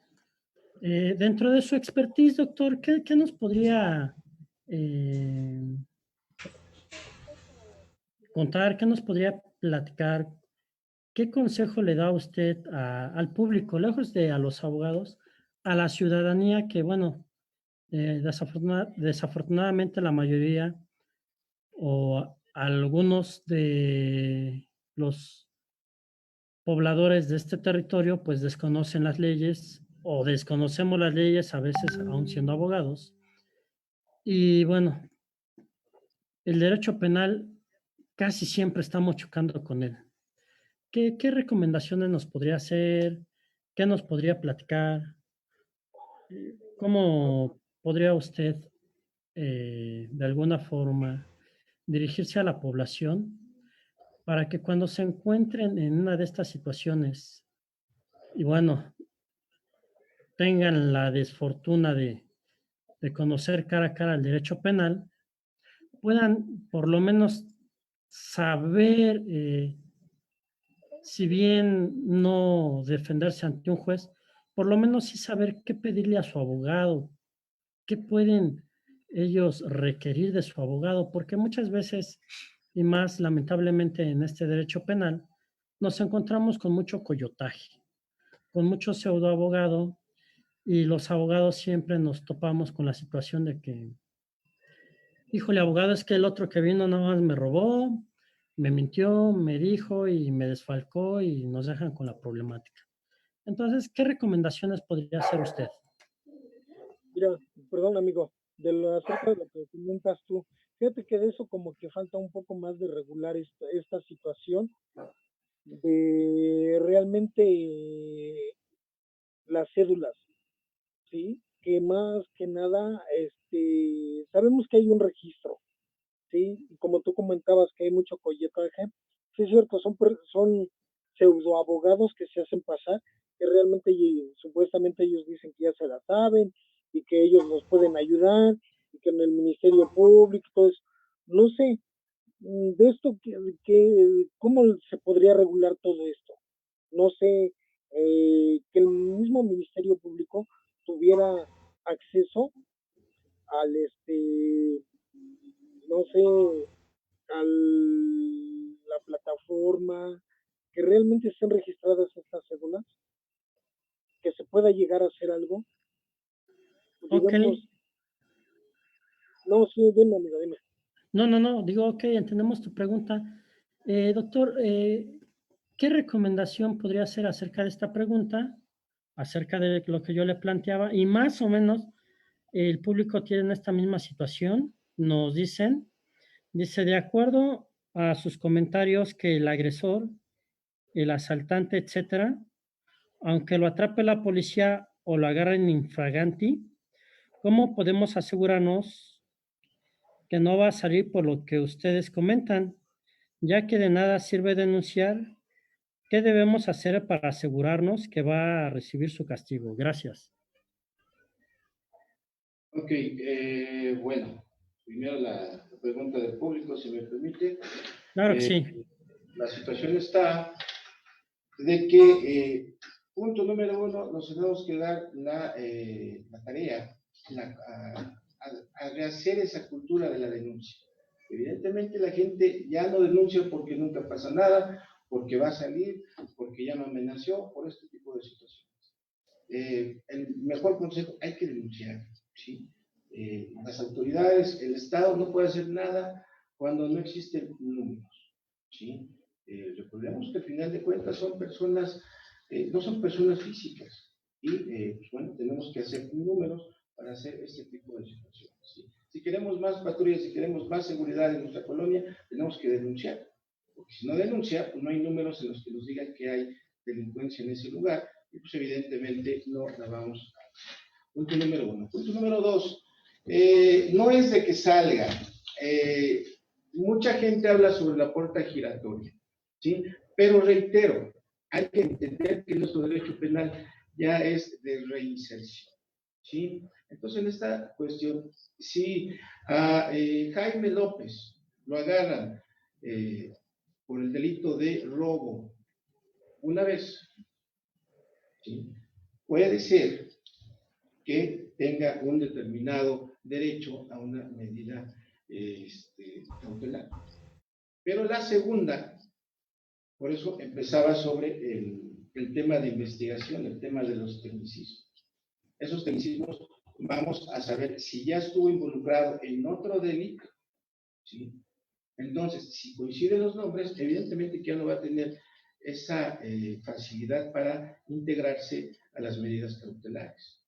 Dentro de su expertise, doctor, ¿qué nos podría contar? ¿Qué nos podría platicar? ¿Qué consejo le da usted al público, lejos de a los abogados, a la ciudadanía que, bueno, desafortunadamente la mayoría o algunos de los pobladores de este territorio pues desconocen las leyes o desconocemos las leyes a veces aún siendo abogados? Y bueno, el derecho penal casi siempre estamos chocando con él. ¿Qué recomendaciones nos podría hacer? ¿Qué nos podría platicar? ¿Cómo podría usted, de alguna forma, dirigirse a la población para que cuando se encuentren en una de estas situaciones y bueno, tengan la desfortuna de conocer cara a cara el derecho penal, puedan por lo menos saber, si bien no defenderse ante un juez, por lo menos sí saber qué pedirle a su abogado, qué pueden ellos requerir de su abogado, porque muchas veces, y más lamentablemente en este derecho penal, nos encontramos con mucho coyotaje, con mucho pseudoabogado, y los abogados siempre nos topamos con la situación de que, híjole, abogado, es que el otro que vino nada más me robó, me mintió, me dijo y me desfalcó y nos dejan con la problemática. Entonces, ¿qué recomendaciones podría hacer usted? Mira, perdón amigo, acerca de lo que comentas tú, fíjate que de eso como que falta un poco más de regular esta situación, de realmente las cédulas, ¿sí? Que más que nada, sabemos que hay un registro, ¿sí? Y como tú comentabas que hay mucho colletaje, sí es cierto, son pseudoabogados que se hacen pasar, que realmente supuestamente ellos dicen que ya se la saben y que ellos nos pueden ayudar y que en el Ministerio Público, entonces, no sé, de esto, ¿cómo se podría regular todo esto? No sé, que el mismo Ministerio Público tuviera acceso al, no sé, a la plataforma, que realmente estén registradas estas cédulas, que se pueda llegar a hacer algo, Ok. digamos, no, sí, dime, amigo, dime. No, digo, ok, entendemos tu pregunta. Doctor, ¿qué recomendación podría hacer acerca de esta pregunta, acerca de lo que yo le planteaba? Y más o menos el público tiene esta misma situación, nos dice, de acuerdo a sus comentarios que el agresor, el asaltante, etcétera, aunque lo atrape la policía o lo agarren infraganti, ¿cómo podemos asegurarnos que no va a salir por lo que ustedes comentan? Ya que de nada sirve denunciar, ¿qué debemos hacer para asegurarnos que va a recibir su castigo? Gracias. Ok, bueno, primero la pregunta del público, si me permite. Claro que sí. La situación está de que, punto número uno, nos tenemos que dar la tarea a rehacer esa cultura de la denuncia. Evidentemente la gente ya no denuncia porque nunca pasa nada, porque va a salir, porque ya me amenazó, por este tipo de situaciones. El mejor consejo, hay que denunciar, ¿sí? Las autoridades, el Estado no puede hacer nada cuando no existen números, ¿sí? Recordemos que al final de cuentas son personas, no son personas físicas, y pues bueno, tenemos que hacer números para hacer este tipo de situaciones, ¿sí? Si queremos más patrullas, si queremos más seguridad en nuestra colonia, tenemos que denunciar, porque si no denuncia, pues no hay números en los que nos digan que hay delincuencia en ese lugar, y pues evidentemente no la vamos a hacer. Punto número 1. Punto número 2, no es de que salga. Mucha gente habla sobre la puerta giratoria, ¿sí? Pero reitero, hay que entender que nuestro derecho penal ya es de reinserción, ¿sí? Entonces, en esta cuestión, si a Jaime López lo agarran por el delito de robo una vez, ¿sí? Puede ser que tenga un determinado derecho a una medida cautelar. Pero la segunda, por eso empezaba sobre el tema de investigación, el tema de los tecnicismos. Esos tecnicismos vamos a saber si ya estuvo involucrado en otro delito, ¿sí? Entonces, si coinciden los nombres, evidentemente que ya no va a tener esa facilidad para integrarse a las medidas cautelares.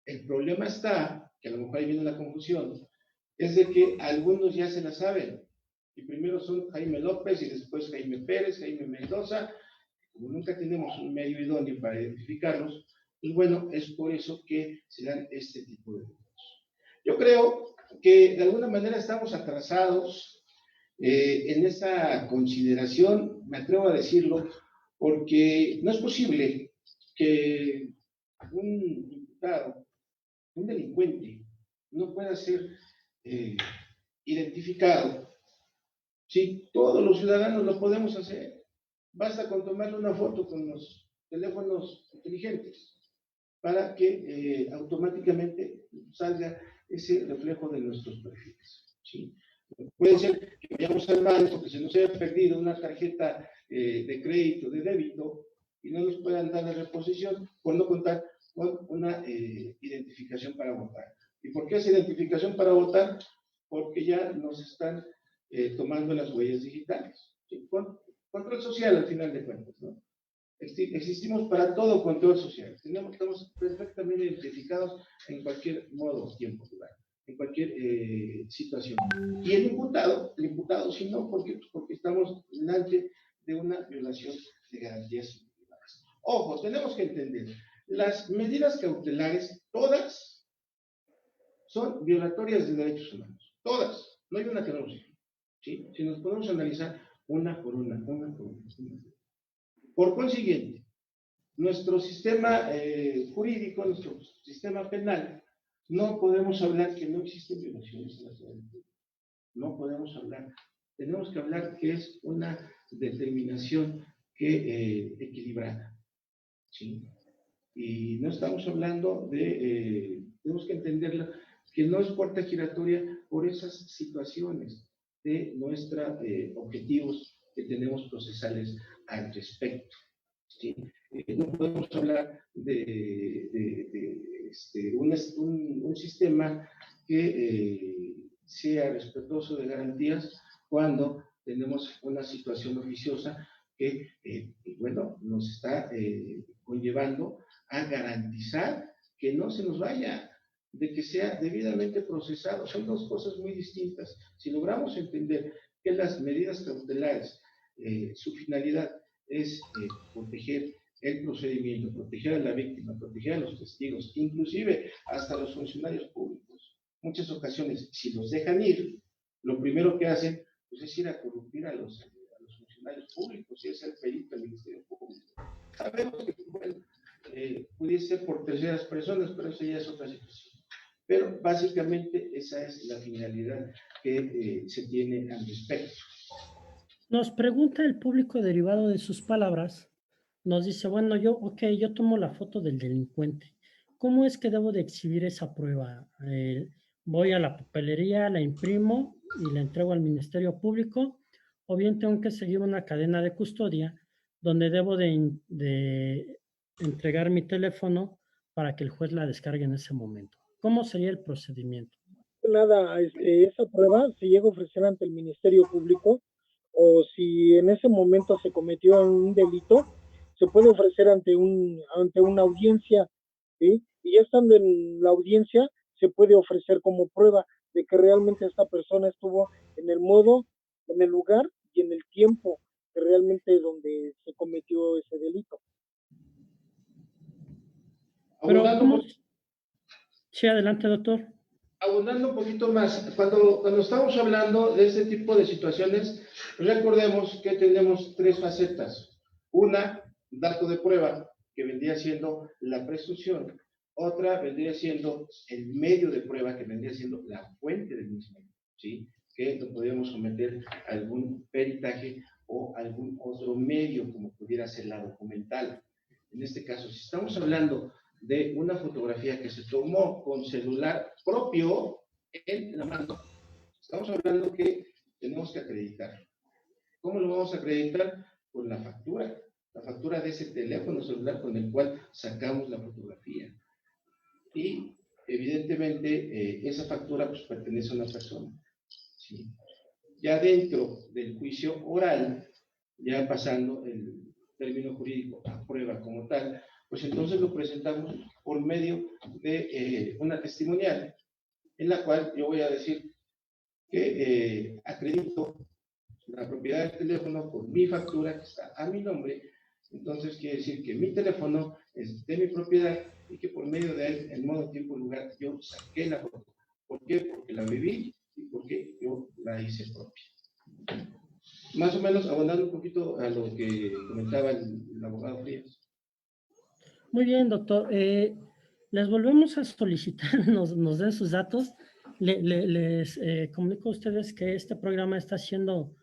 El problema está, que a lo mejor ahí viene la confusión, es de que algunos ya se la saben, y primero son Jaime López y después Jaime Pérez, Jaime Mendoza. Como nunca tenemos un medio idóneo para identificarlos, pues bueno, es por eso que se dan este tipo de delitos. Yo creo que de alguna manera estamos atrasados en esa consideración, me atrevo a decirlo, porque no es posible que un imputado, un delincuente, no pueda ser identificado. Sí, todos los ciudadanos lo podemos hacer. Basta con tomarle una foto con los teléfonos inteligentes para que automáticamente salga ese reflejo de nuestros perfiles, ¿sí? Puede ser que vayamos al banco, que se nos haya perdido una tarjeta de crédito, de débito, y no nos puedan dar la reposición por no contar con una identificación para votar. ¿Y por qué es identificación para votar? Porque ya nos están tomando las huellas digitales, ¿sí? Control social al final de cuentas, ¿no? Existimos para todo control social. Estamos perfectamente identificados en cualquier modo, tiempo, lugar, en cualquier situación. Y el imputado sí no, porque estamos delante de una violación de garantías individuales. Ojo, tenemos que entender, las medidas cautelares, todas, son violatorias de derechos humanos. Todas, no hay una que no lo sea, ¿sí? Si nos podemos analizar una por una. Por consiguiente, nuestro sistema jurídico, nuestro sistema penal, no podemos hablar que no existen violaciones en la ciudad. No podemos hablar. Tenemos que hablar que es una determinación equilibrada, ¿sí? Y no estamos hablando de, tenemos que entenderla, que no es puerta giratoria por esas situaciones de nuestros objetivos que tenemos procesales al respecto, ¿sí? No podemos hablar de un sistema que sea respetuoso de garantías cuando tenemos una situación oficiosa que, bueno, nos está conllevando a garantizar que no se nos vaya, de que sea debidamente procesado. Son dos cosas muy distintas. Si logramos entender que las medidas cautelares, su finalidad es proteger el procedimiento, proteger a la víctima, proteger a los testigos, inclusive hasta los funcionarios públicos. Muchas ocasiones, si los dejan ir, lo primero que hacen pues, es ir a corrompir a los funcionarios públicos, y es el perito del Ministerio Público. Sabemos que, bueno, pudiese ser por terceras personas, pero eso ya es otra situación. Pero básicamente esa es la finalidad que se tiene al respecto. Nos pregunta el público derivado de sus palabras, nos dice, bueno, yo tomo la foto del delincuente. ¿Cómo es que debo de exhibir esa prueba? ¿Voy a la papelería, la imprimo y la entrego al Ministerio Público? ¿O bien tengo que seguir una cadena de custodia donde debo de entregar mi teléfono para que el juez la descargue en ese momento. ¿Cómo sería el procedimiento? Nada, esa prueba se llega a ofrecer ante el Ministerio Público, o si en ese momento se cometió un delito, se puede ofrecer ante una audiencia, ¿sí? Y ya estando en la audiencia, se puede ofrecer como prueba de que realmente esta persona estuvo en el modo, en el lugar y en el tiempo que realmente donde se cometió ese delito. Pero, Abundando, ¿cómo? Sí, adelante, doctor. abundando un poquito más, cuando estamos hablando de este tipo de situaciones, recordemos que tenemos tres facetas. Una, dato de prueba, que vendría siendo la presunción. Otra vendría siendo el medio de prueba, que vendría siendo la fuente del mismo, ¿sí? Que lo podríamos someter a algún peritaje o algún otro medio, como pudiera ser la documental. En este caso, si estamos hablando de una fotografía que se tomó con celular propio en la mano, estamos hablando que tenemos que acreditar. ¿Cómo lo vamos a acreditar? Con la factura de ese teléfono celular con el cual sacamos la fotografía. Y evidentemente esa factura pues pertenece a una persona, ¿sí? Ya dentro del juicio oral, ya pasando el término jurídico a prueba como tal, pues entonces lo presentamos por medio de una testimonial, en la cual yo voy a decir que acredito la propiedad del teléfono por mi factura que está a mi nombre. Entonces quiere decir que mi teléfono es de mi propiedad y que por medio de él, en modo, tiempo, lugar, yo saqué la foto. ¿Por qué? Porque la viví y porque yo la hice propia. Más o menos abundando un poquito a lo que comentaba el abogado Frías. Muy bien, doctor. Les volvemos a solicitar, nos den sus datos. Les comunico a ustedes que este programa está siendo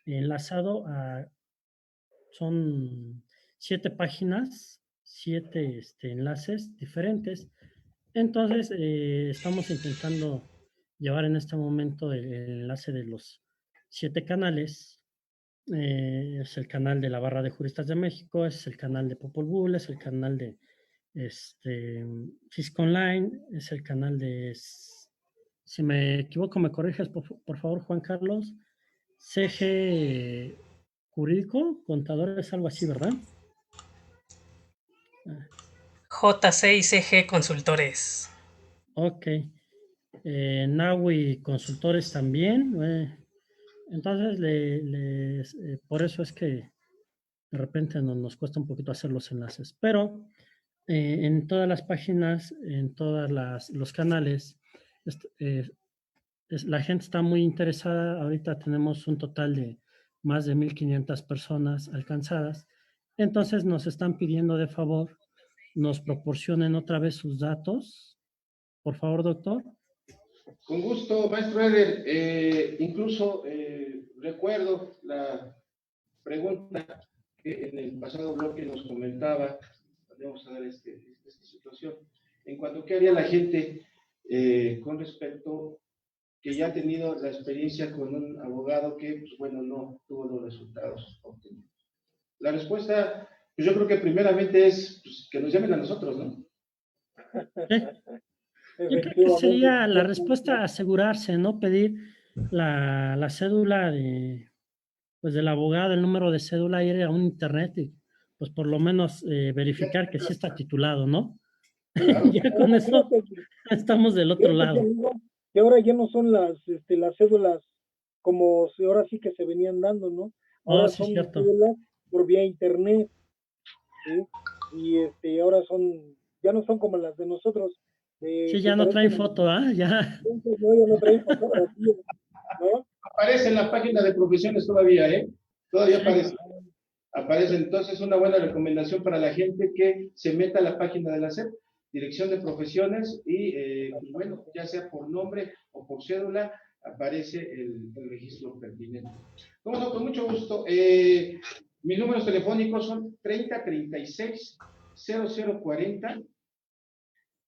enlazado a, son 7 páginas, 7 enlaces diferentes. Entonces, estamos intentando llevar en este momento el enlace de los 7 canales. Es el canal de la Barra de Juristas de México, es el canal de Popol Vuh, es el canal de Fisco Online, es el canal de, si me equivoco, me corriges, por favor, Juan Carlos, CG Jurídico, Contadores, algo así, ¿verdad? J6CG Consultores. Ok. Nawi Consultores también. Entonces, por eso es que de repente nos cuesta un poquito hacer los enlaces. Pero en todas las páginas, en todos los canales, la gente está muy interesada. Ahorita tenemos un total de más de 1,500 personas alcanzadas. Entonces nos están pidiendo de favor, nos proporcionen otra vez sus datos. Por favor, doctor. Con gusto, maestro Eder. Incluso recuerdo la pregunta que en el pasado bloque nos comentaba, vamos a dar esta situación, en cuanto a qué haría la gente con respecto que ya ha tenido la experiencia con un abogado que, pues bueno, no tuvo los resultados obtenidos. La respuesta, pues yo creo que primeramente es pues, que nos llamen a nosotros, ¿no? Yo creo que sería la respuesta asegurarse, ¿no? Pedir la cédula pues del abogado, el número de cédula, ir a un internet y pues por lo menos verificar que sí está titulado, ¿no? Claro. Ya con eso estamos del otro lado. Y ahora ya no son las cédulas como ahora sí que se venían dando, ¿no? Ahora Sí, son cierto. cédulas por vía internet, ¿sí? Y ahora ya no son como las de nosotros. Sí, ya no traen foto, ¿ah? Ya. No, ya no traen fotografía, ¿no? Aparece en la página de profesiones todavía, ¿eh? Todavía Sí. aparece. Aparece. Entonces, una buena recomendación para la gente que se meta a la página de la SEP, Dirección de Profesiones, y pues bueno, ya sea por nombre o por cédula, aparece el registro pertinente. ¿Cómo no? Con mucho gusto. Mis números telefónicos son 3036 0040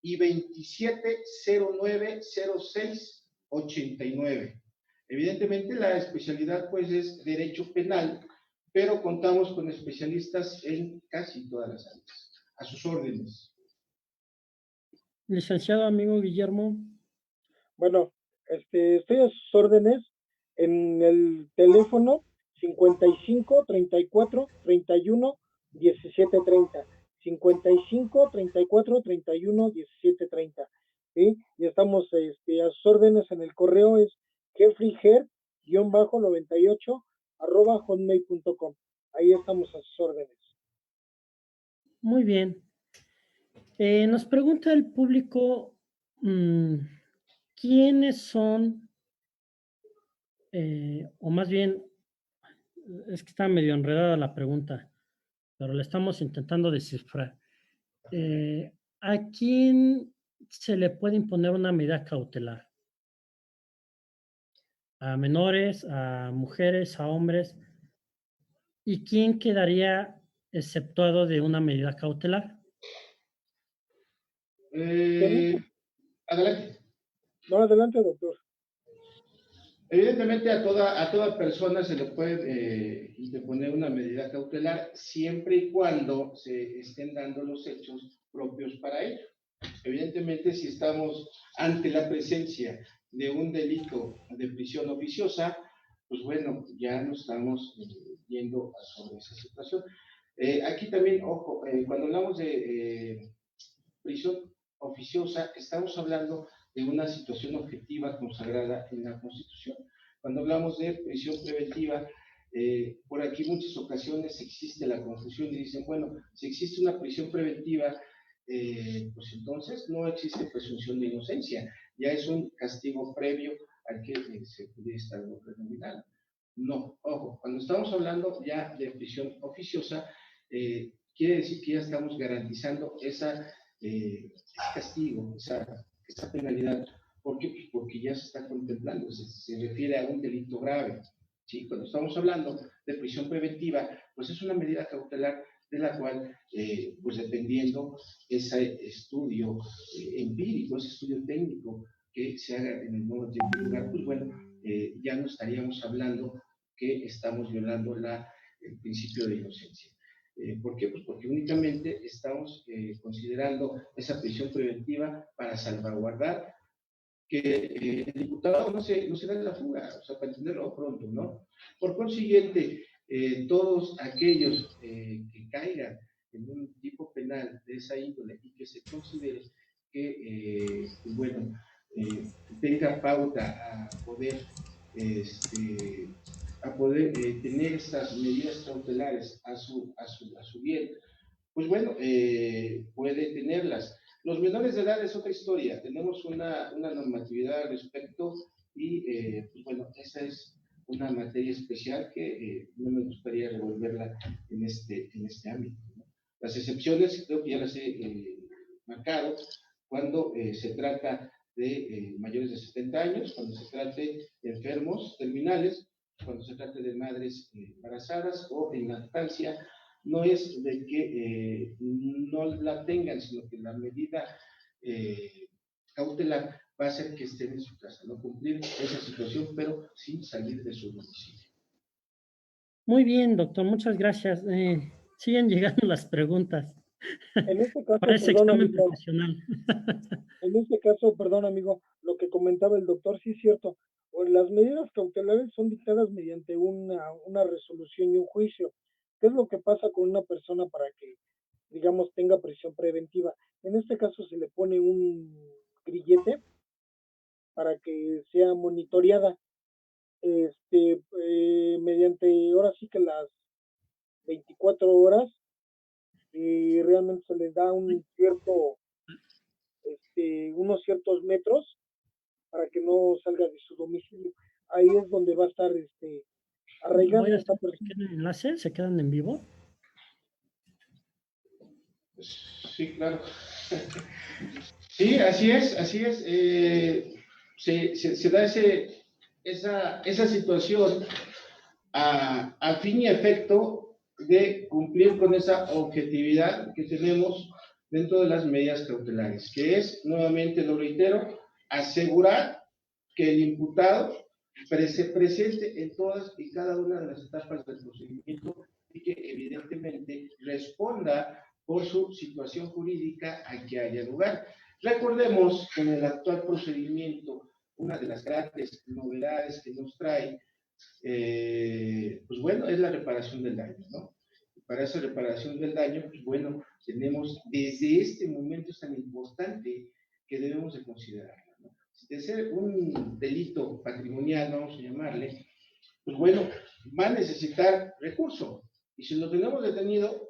y 2709 0689. Evidentemente, la especialidad pues es Derecho Penal, pero contamos con especialistas en casi todas las áreas. A sus órdenes. Licenciado amigo Guillermo. Bueno, estoy a sus órdenes en el teléfono 55 34 31 17 30. 55 34 31 17 30. ¿Sí? Y estamos a sus órdenes en el correo es jeffreyher-98 @hotmail.com. Ahí estamos a sus órdenes. Muy bien. Nos pregunta el público, ¿quiénes son, o más bien, es que está medio enredada la pregunta, pero la estamos intentando descifrar. ¿A quién se le puede imponer una medida cautelar? ¿A menores, a mujeres, a hombres? ¿Y quién quedaría exceptuado de una medida cautelar? Adelante. No, adelante, doctor. Evidentemente a toda persona se le puede interponer una medida cautelar siempre y cuando se estén dando los hechos propios para ello. Evidentemente, si estamos ante la presencia de un delito de prisión oficiosa, pues bueno, ya nos estamos yendo sobre esa situación. Aquí también, ojo, cuando hablamos de prisión oficiosa, estamos hablando de una situación objetiva consagrada en la Constitución. Cuando hablamos de prisión preventiva, por aquí muchas ocasiones existe la confusión y dicen, bueno, si existe una prisión preventiva, pues entonces no existe presunción de inocencia, ya es un castigo previo al que se pudiera estar determinado. No, ojo, cuando estamos hablando ya de prisión oficiosa, quiere decir que ya estamos garantizando ese castigo, esa penalidad. ¿Por qué? Pues porque ya se está contemplando, se refiere a un delito grave. ¿Sí? Cuando estamos hablando de prisión preventiva, pues es una medida cautelar de la cual, pues dependiendo ese estudio empírico, ese estudio técnico que se haga en el nuevo tiempo y lugar, pues bueno, ya no estaríamos hablando que estamos violando el principio de inocencia. ¿Por qué? Pues porque únicamente estamos considerando esa prisión preventiva para salvaguardar que el diputado no se da la fuga, o sea, para entenderlo pronto, ¿no? Por consiguiente, todos aquellos que caigan en un tipo penal de esa índole y que se considere que, pues bueno, tenga pauta a poder tener estas medidas cautelares a su bien, pues bueno, puede tenerlas. Los menores de edad es otra historia, tenemos una normatividad al respecto y, pues bueno, esa es una materia especial que no me gustaría revolverla en este ámbito, ¿no? Las excepciones creo que ya las he marcado cuando se trata de mayores de 70 años, cuando se trate de enfermos terminales, cuando se trate de madres embarazadas o en lactancia. No es de que no la tengan, sino que la medida cautelar va a ser que estén en su casa, no cumplir esa situación, pero sin salir de su domicilio. Muy bien, doctor, muchas gracias. Siguen llegando las preguntas. En este caso, Parece perdón, examen amigo, profesional. en este caso, perdón, amigo, lo que comentaba el doctor, sí es cierto. Las medidas cautelares son dictadas mediante una resolución y un juicio. ¿Qué es lo que pasa con una persona para que, digamos, tenga prisión preventiva? En este caso se le pone un grillete para que sea monitoreada, mediante, ahora sí que las 24 horas, y realmente se les da unos ciertos metros para que no salga de su domicilio. Ahí es donde va a estar arraigada Voy a esta hacer un persona. pequeño enlace, ¿se quedan en vivo? Sí, claro. Sí, así es. Se da esa situación a fin y efecto de cumplir con esa objetividad que tenemos dentro de las medidas cautelares, que es, nuevamente lo reitero, asegurar que el imputado presente en todas y cada una de las etapas del procedimiento y que evidentemente responda por su situación jurídica a que haya lugar. Recordemos que en el actual procedimiento, una de las grandes novedades que nos trae, pues bueno, es la reparación del daño, ¿no? Para esa reparación del daño, pues bueno, tenemos desde este momento es tan importante que debemos de considerarla, ¿no? De ser un delito patrimonial, vamos a llamarle, pues bueno, va a necesitar recurso. Y si lo tenemos detenido,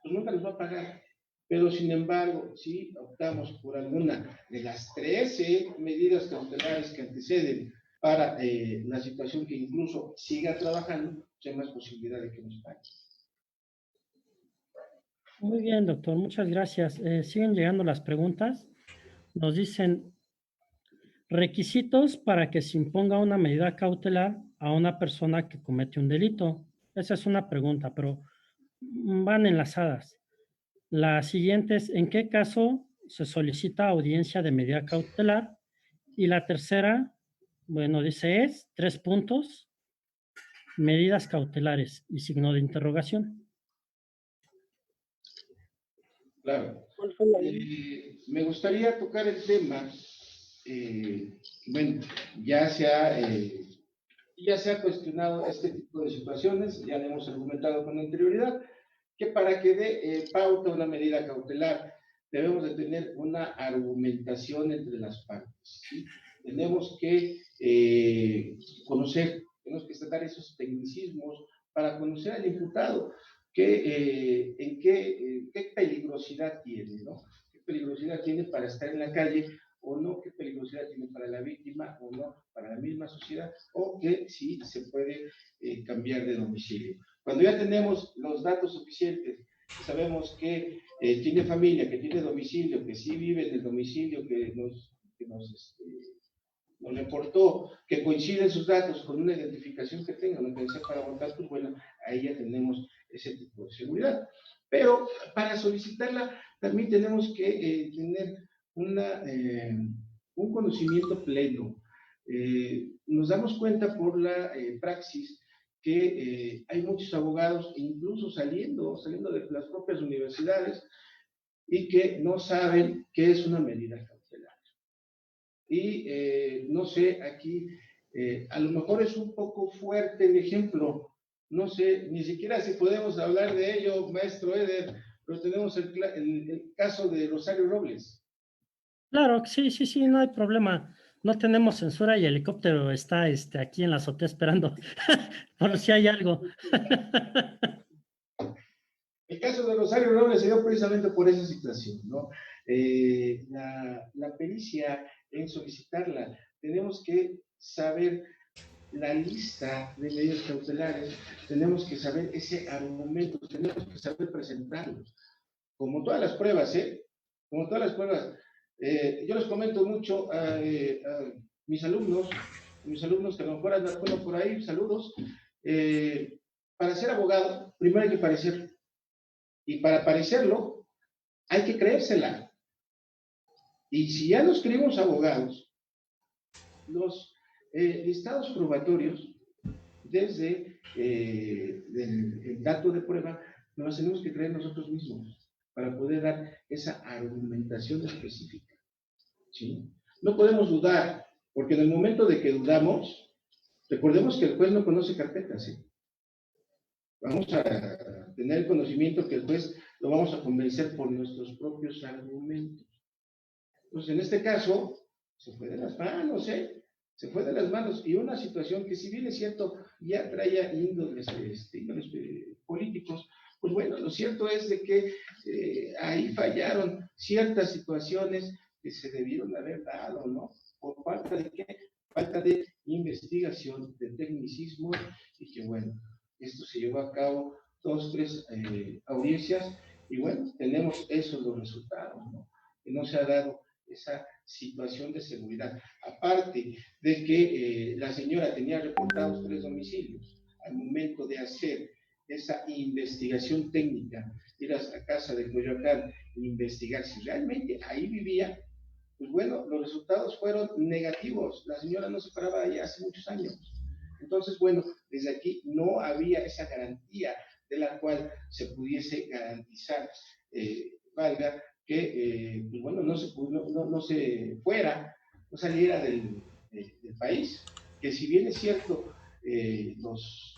pues nunca nos va a pagar. Pero sin embargo, si optamos por alguna de las 13 medidas cautelares que anteceden para la situación que incluso siga trabajando, pues hay más posibilidad de que nos pague. Muy bien, doctor, muchas gracias. Siguen llegando las preguntas. Nos dicen, requisitos para que se imponga una medida cautelar a una persona que comete un delito. Esa es una pregunta, pero van enlazadas. La siguiente es, ¿en qué caso se solicita audiencia de medida cautelar? Y la tercera, bueno, dice es, 3 puntos, medidas cautelares y signo de interrogación. Claro. ¿Cuál fue la Me gustaría tocar el tema, bueno, ya se ha cuestionado este tipo de situaciones, ya lo hemos argumentado con anterioridad, que para que dé pauta a una medida cautelar debemos de tener una argumentación entre las partes, ¿sí? Tenemos que conocer, tenemos que tratar esos tecnicismos para conocer al imputado, qué peligrosidad tiene, ¿no? ¿Qué peligrosidad tiene para estar en la calle o no? ¿Qué peligrosidad tiene para la víctima o no? Para la misma sociedad, o que sí se puede cambiar de domicilio. Cuando ya tenemos los datos suficientes, sabemos que tiene familia, que tiene domicilio, que sí vive en el domicilio que nos reportó, que coinciden sus datos con una identificación que tenga, una credencial para votar, pues bueno, ahí ya tenemos ese tipo de seguridad. Pero para solicitarla también tenemos que tener un conocimiento pleno. Nos damos cuenta por la praxis que hay muchos abogados, incluso saliendo de las propias universidades, y que no saben qué es una medida cautelar. Y no sé, aquí a lo mejor es un poco fuerte el ejemplo, no sé, ni siquiera si podemos hablar de ello, maestro Eder, pero tenemos el caso de Rosario Robles. Claro, sí, no hay problema. No tenemos censura y el helicóptero está aquí en la azotea esperando por si hay algo. El caso de Rosario Robles se dio precisamente por esa situación, ¿no? La pericia en solicitarla, tenemos que saber la lista de medidas cautelares, tenemos que saber ese argumento, tenemos que saber presentarlos. Como todas las pruebas, Como todas las pruebas. Yo les comento mucho a mis alumnos que a lo mejor andan por ahí, saludos. Para ser abogado, primero hay que parecer. Y para parecerlo, hay que creérsela. Y si ya nos creemos abogados, los listados probatorios, desde el dato de prueba, nos tenemos que creer nosotros mismos para poder dar esa argumentación específica, ¿sí? No podemos dudar, porque en el momento de que dudamos, recordemos que el juez no conoce carpetas, ¿sí? Vamos a tener el conocimiento que el juez lo vamos a convencer por nuestros propios argumentos. Entonces, en este caso, se fue de las manos, se fue de las manos, y una situación que si bien es cierto, ya traía índoles políticos, pues bueno, lo cierto es de que ahí fallaron ciertas situaciones que se debieron haber dado, ¿no? ¿Por falta de qué? Falta de investigación, de tecnicismo, y que bueno, esto se llevó a cabo 2, 3 audiencias, y bueno, tenemos esos los resultados, ¿no? Que no se ha dado esa situación de seguridad. Aparte de que la señora tenía reportados 3 domicilios, al momento de hacer esa investigación técnica, ir a la casa de Coyoacán e investigar si realmente ahí vivía, pues bueno, los resultados fueron negativos. La señora no se paraba ahí hace muchos años. Entonces, bueno, desde aquí no había esa garantía de la cual se pudiese garantizar, valga, que, pues bueno, no se fuera, no saliera del país, que si bien es cierto, las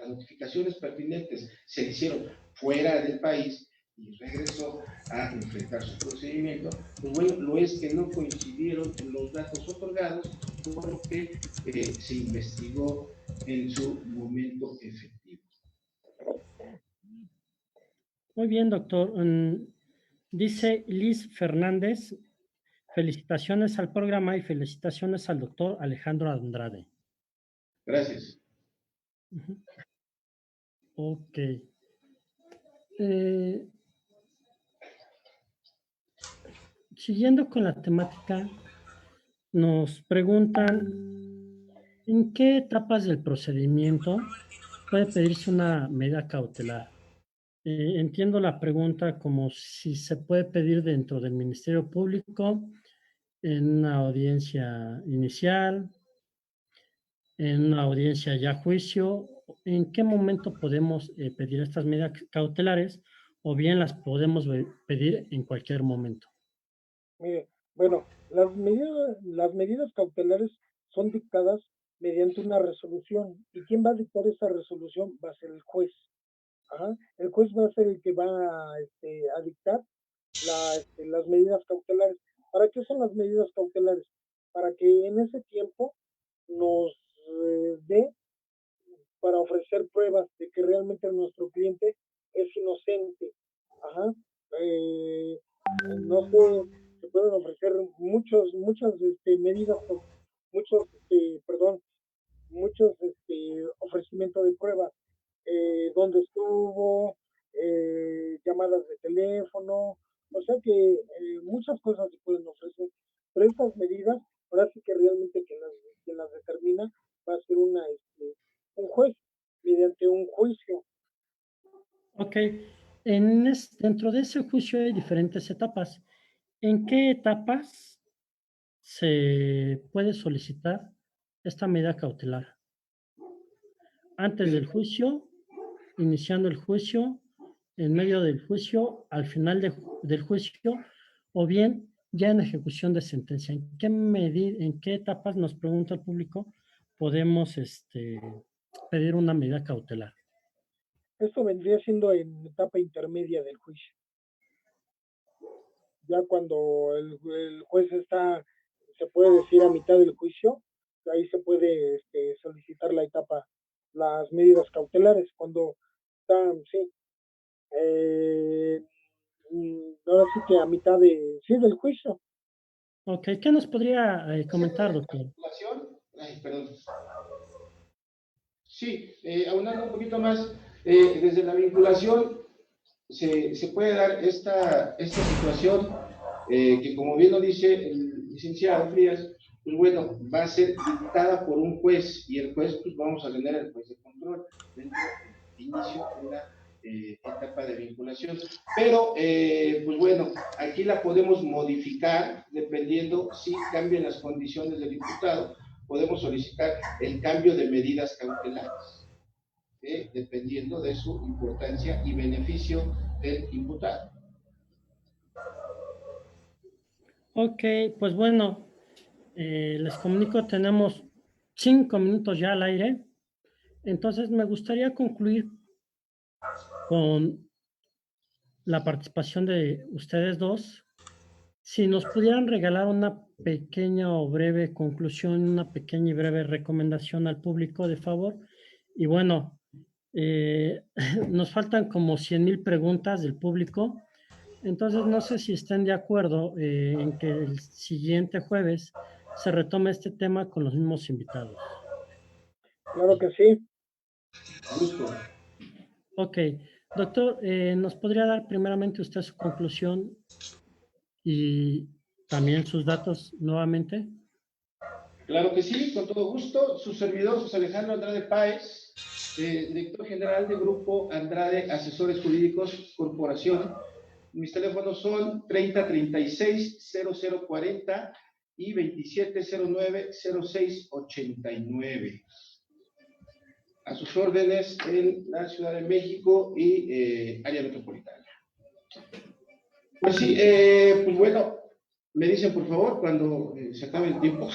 notificaciones pertinentes se hicieron fuera del país y regresó a enfrentar su procedimiento, pues bueno, lo es que no coincidieron los datos otorgados porque se investigó en su momento efectivo. Muy bien, doctor. Dice Liz Fernández, felicitaciones al programa y felicitaciones al doctor Alejandro Andrade. Gracias. Ok. Siguiendo con la temática, nos preguntan, ¿en qué etapas del procedimiento puede pedirse una medida cautelar? Entiendo la pregunta como si se puede pedir dentro del Ministerio Público, en una audiencia inicial, en una audiencia ya juicio. ¿En qué momento podemos pedir estas medidas cautelares o bien las podemos pedir en cualquier momento? Mire, bueno, las medidas cautelares son dictadas mediante una resolución. ¿Y quién va a dictar esa resolución? Va a ser el juez. Ajá. El juez va a ser el que va a dictar las medidas cautelares. ¿Para qué son las medidas cautelares? Para que en ese tiempo nos dé para ofrecer pruebas de que realmente nuestro cliente es inocente. Ajá. No sé, se pueden ofrecer muchas medidas, muchos ofrecimientos de pruebas, dónde estuvo, llamadas de teléfono, o sea que muchas cosas se pueden ofrecer, pero estas medidas, ahora sí que realmente quien las determina va a ser un juez mediante un juicio. Ok, dentro de ese juicio hay diferentes etapas. ¿En qué etapas se puede solicitar esta medida cautelar? Antes del juicio, iniciando el juicio, en medio del juicio, al final del juicio, o bien ya en ejecución de sentencia. ¿En qué etapas, nos pregunta el público, podemos pedir una medida cautelar? Esto vendría siendo en etapa intermedia del juicio. Ya cuando el juez está, se puede decir, a mitad del juicio, ahí se puede solicitar las medidas cautelares, cuando están, sí, ahora sí que a mitad del juicio. Ok, ¿qué nos podría comentar, doctor? Ay, perdón. Sí, aunando un poquito más, desde la vinculación se puede dar esta situación que, como bien lo dice el licenciado Frías, pues bueno, va a ser dictada por un juez y el juez, pues vamos a tener el juez de control dentro del inicio de la etapa de vinculación. Pero, pues bueno, aquí la podemos modificar dependiendo si cambian las condiciones del imputado. Podemos solicitar el cambio de medidas cautelares, dependiendo de su importancia y beneficio del imputado. Ok, pues bueno, les comunico, tenemos 5 minutos ya al aire, entonces me gustaría concluir con la participación de ustedes dos. Si nos pudieran regalar una pequeña o breve conclusión, una pequeña y breve recomendación al público, de favor. Y bueno, nos faltan como 100,000 preguntas del público. Entonces, no sé si estén de acuerdo en que el siguiente jueves se retome este tema con los mismos invitados. Claro que sí. Gusto. Ok, doctor, ¿nos podría dar primeramente usted su conclusión y también sus datos nuevamente? Claro que sí, con todo gusto. Su servidor, José Alejandro Andrade Páez, director general del Grupo Andrade Asesores Jurídicos Corporación. mis teléfonos son 3036-0040 y 2709-0689. A sus órdenes en la Ciudad de México y área metropolitana. Pues sí, pues bueno, me dicen por favor cuando se acabe el tiempo.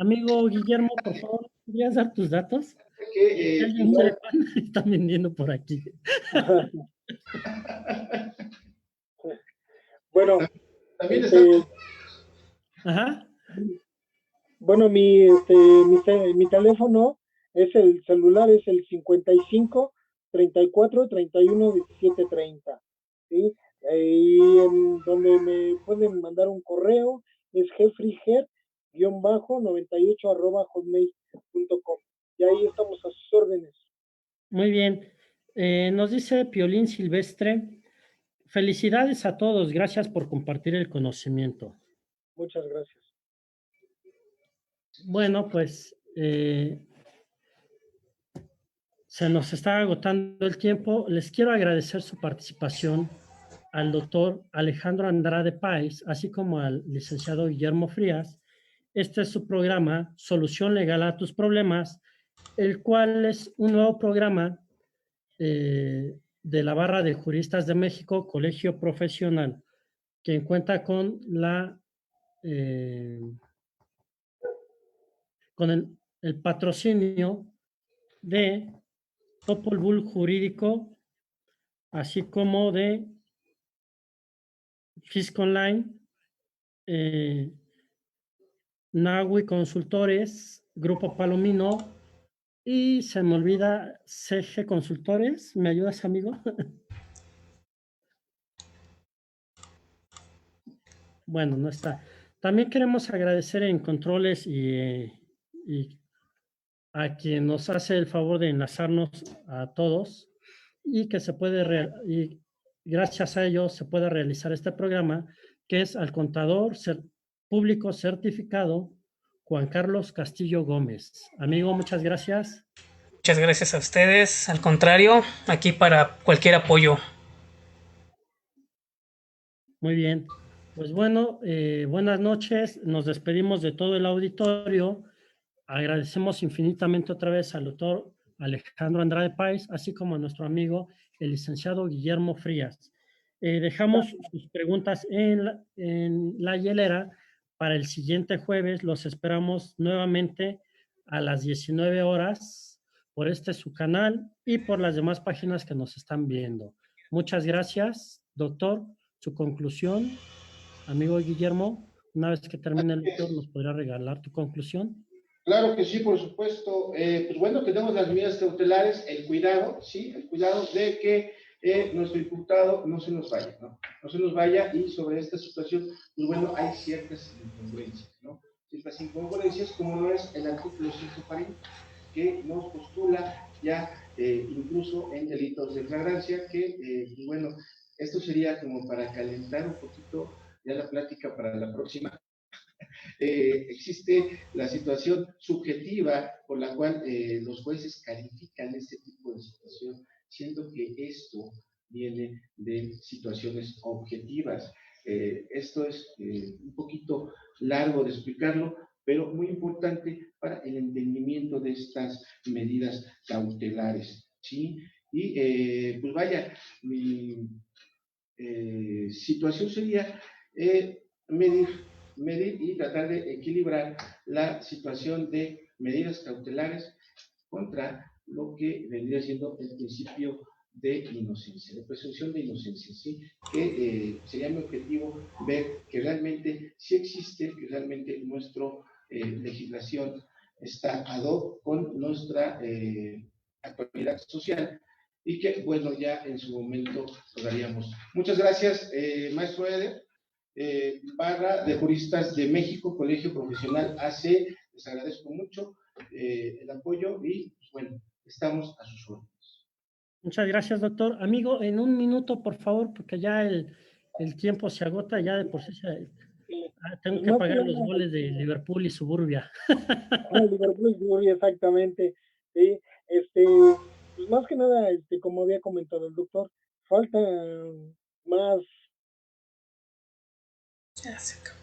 Amigo Guillermo, por favor, ¿podrías dar tus datos? Que, Si alguien quiere pan, están vendiendo por aquí. Bueno, también Ajá. bueno, mi teléfono es el celular, es el 55 34 31 17 30. ¿Sí? Y en donde me pueden mandar un correo es jeffriger-98@hotmail.com. Y ahí estamos a sus órdenes. Muy bien. Nos dice Piolín Silvestre, felicidades a todos, gracias por compartir el conocimiento. Muchas gracias. Bueno, pues se nos está agotando el tiempo. Les quiero agradecer su participación al doctor Alejandro Andrade Páez, así como al licenciado Guillermo Frías. Este es su programa, Solución Legal a tus Problemas, el cual es un nuevo programa de la Barra de Juristas de México, Colegio Profesional, que cuenta con con el patrocinio de Topol Bull Jurídico, así como de Fisco Online, Nahui Consultores, Grupo Palomino, y se me olvida CG Consultores. ¿Me ayudas, amigo? Bueno, no está. También queremos agradecer en controles y a quien nos hace el favor de enlazarnos a todos y que se puede, y gracias a ellos se puede realizar este programa, que es al contador público certificado Juan Carlos Castillo Gómez. Amigo, muchas gracias. Muchas gracias a ustedes. Al contrario, aquí para cualquier apoyo. Muy bien. Pues bueno, buenas noches. Nos despedimos de todo el auditorio. Agradecemos infinitamente otra vez al doctor Alejandro Andrade Páez, así como a nuestro amigo, el licenciado Guillermo Frías. Dejamos sus preguntas en la hielera para el siguiente jueves. Los esperamos nuevamente a las 19 horas por su canal y por las demás páginas que nos están viendo. Muchas gracias, doctor. Su conclusión, amigo Guillermo, una vez que termine el doctor, ¿nos podrá regalar tu conclusión? Claro que sí, por supuesto. Pues bueno, tenemos las medidas cautelares, el cuidado, ¿sí? El cuidado de que nuestro imputado no se nos vaya, ¿no? No se nos vaya, y sobre esta situación, pues bueno, hay ciertas incongruencias, ¿no? Ciertas incongruencias, como no es el artículo 140, que nos postula ya incluso en delitos de flagrancia, que, pues bueno, esto sería como para calentar un poquito ya la plática para la próxima. Existe la situación subjetiva por la cual los jueces califican este tipo de situación, siendo que esto viene de situaciones objetivas. Esto es un poquito largo de explicarlo, pero muy importante para el entendimiento de estas medidas cautelares, ¿sí? Y pues vaya, mi situación sería medir y tratar de equilibrar la situación de medidas cautelares contra lo que vendría siendo el principio de inocencia, de presunción de inocencia, ¿sí? Que sería mi objetivo ver que realmente sí existe, que realmente nuestra legislación está ad hoc con nuestra actualidad social, y que, bueno, ya en su momento lo daríamos. Muchas gracias, maestro Eder. Barra de Juristas de México, Colegio Profesional AC, les agradezco mucho el apoyo y, pues bueno, estamos a sus órdenes. Muchas gracias, doctor. Amigo, en un minuto, por favor, porque ya el tiempo se agota, ya de por sí tengo que pagar los goles de Liverpool y Suburbia. Liverpool y Suburbia, exactamente. Sí, pues más que nada, como había comentado el doctor, falta más. Ya se acabó.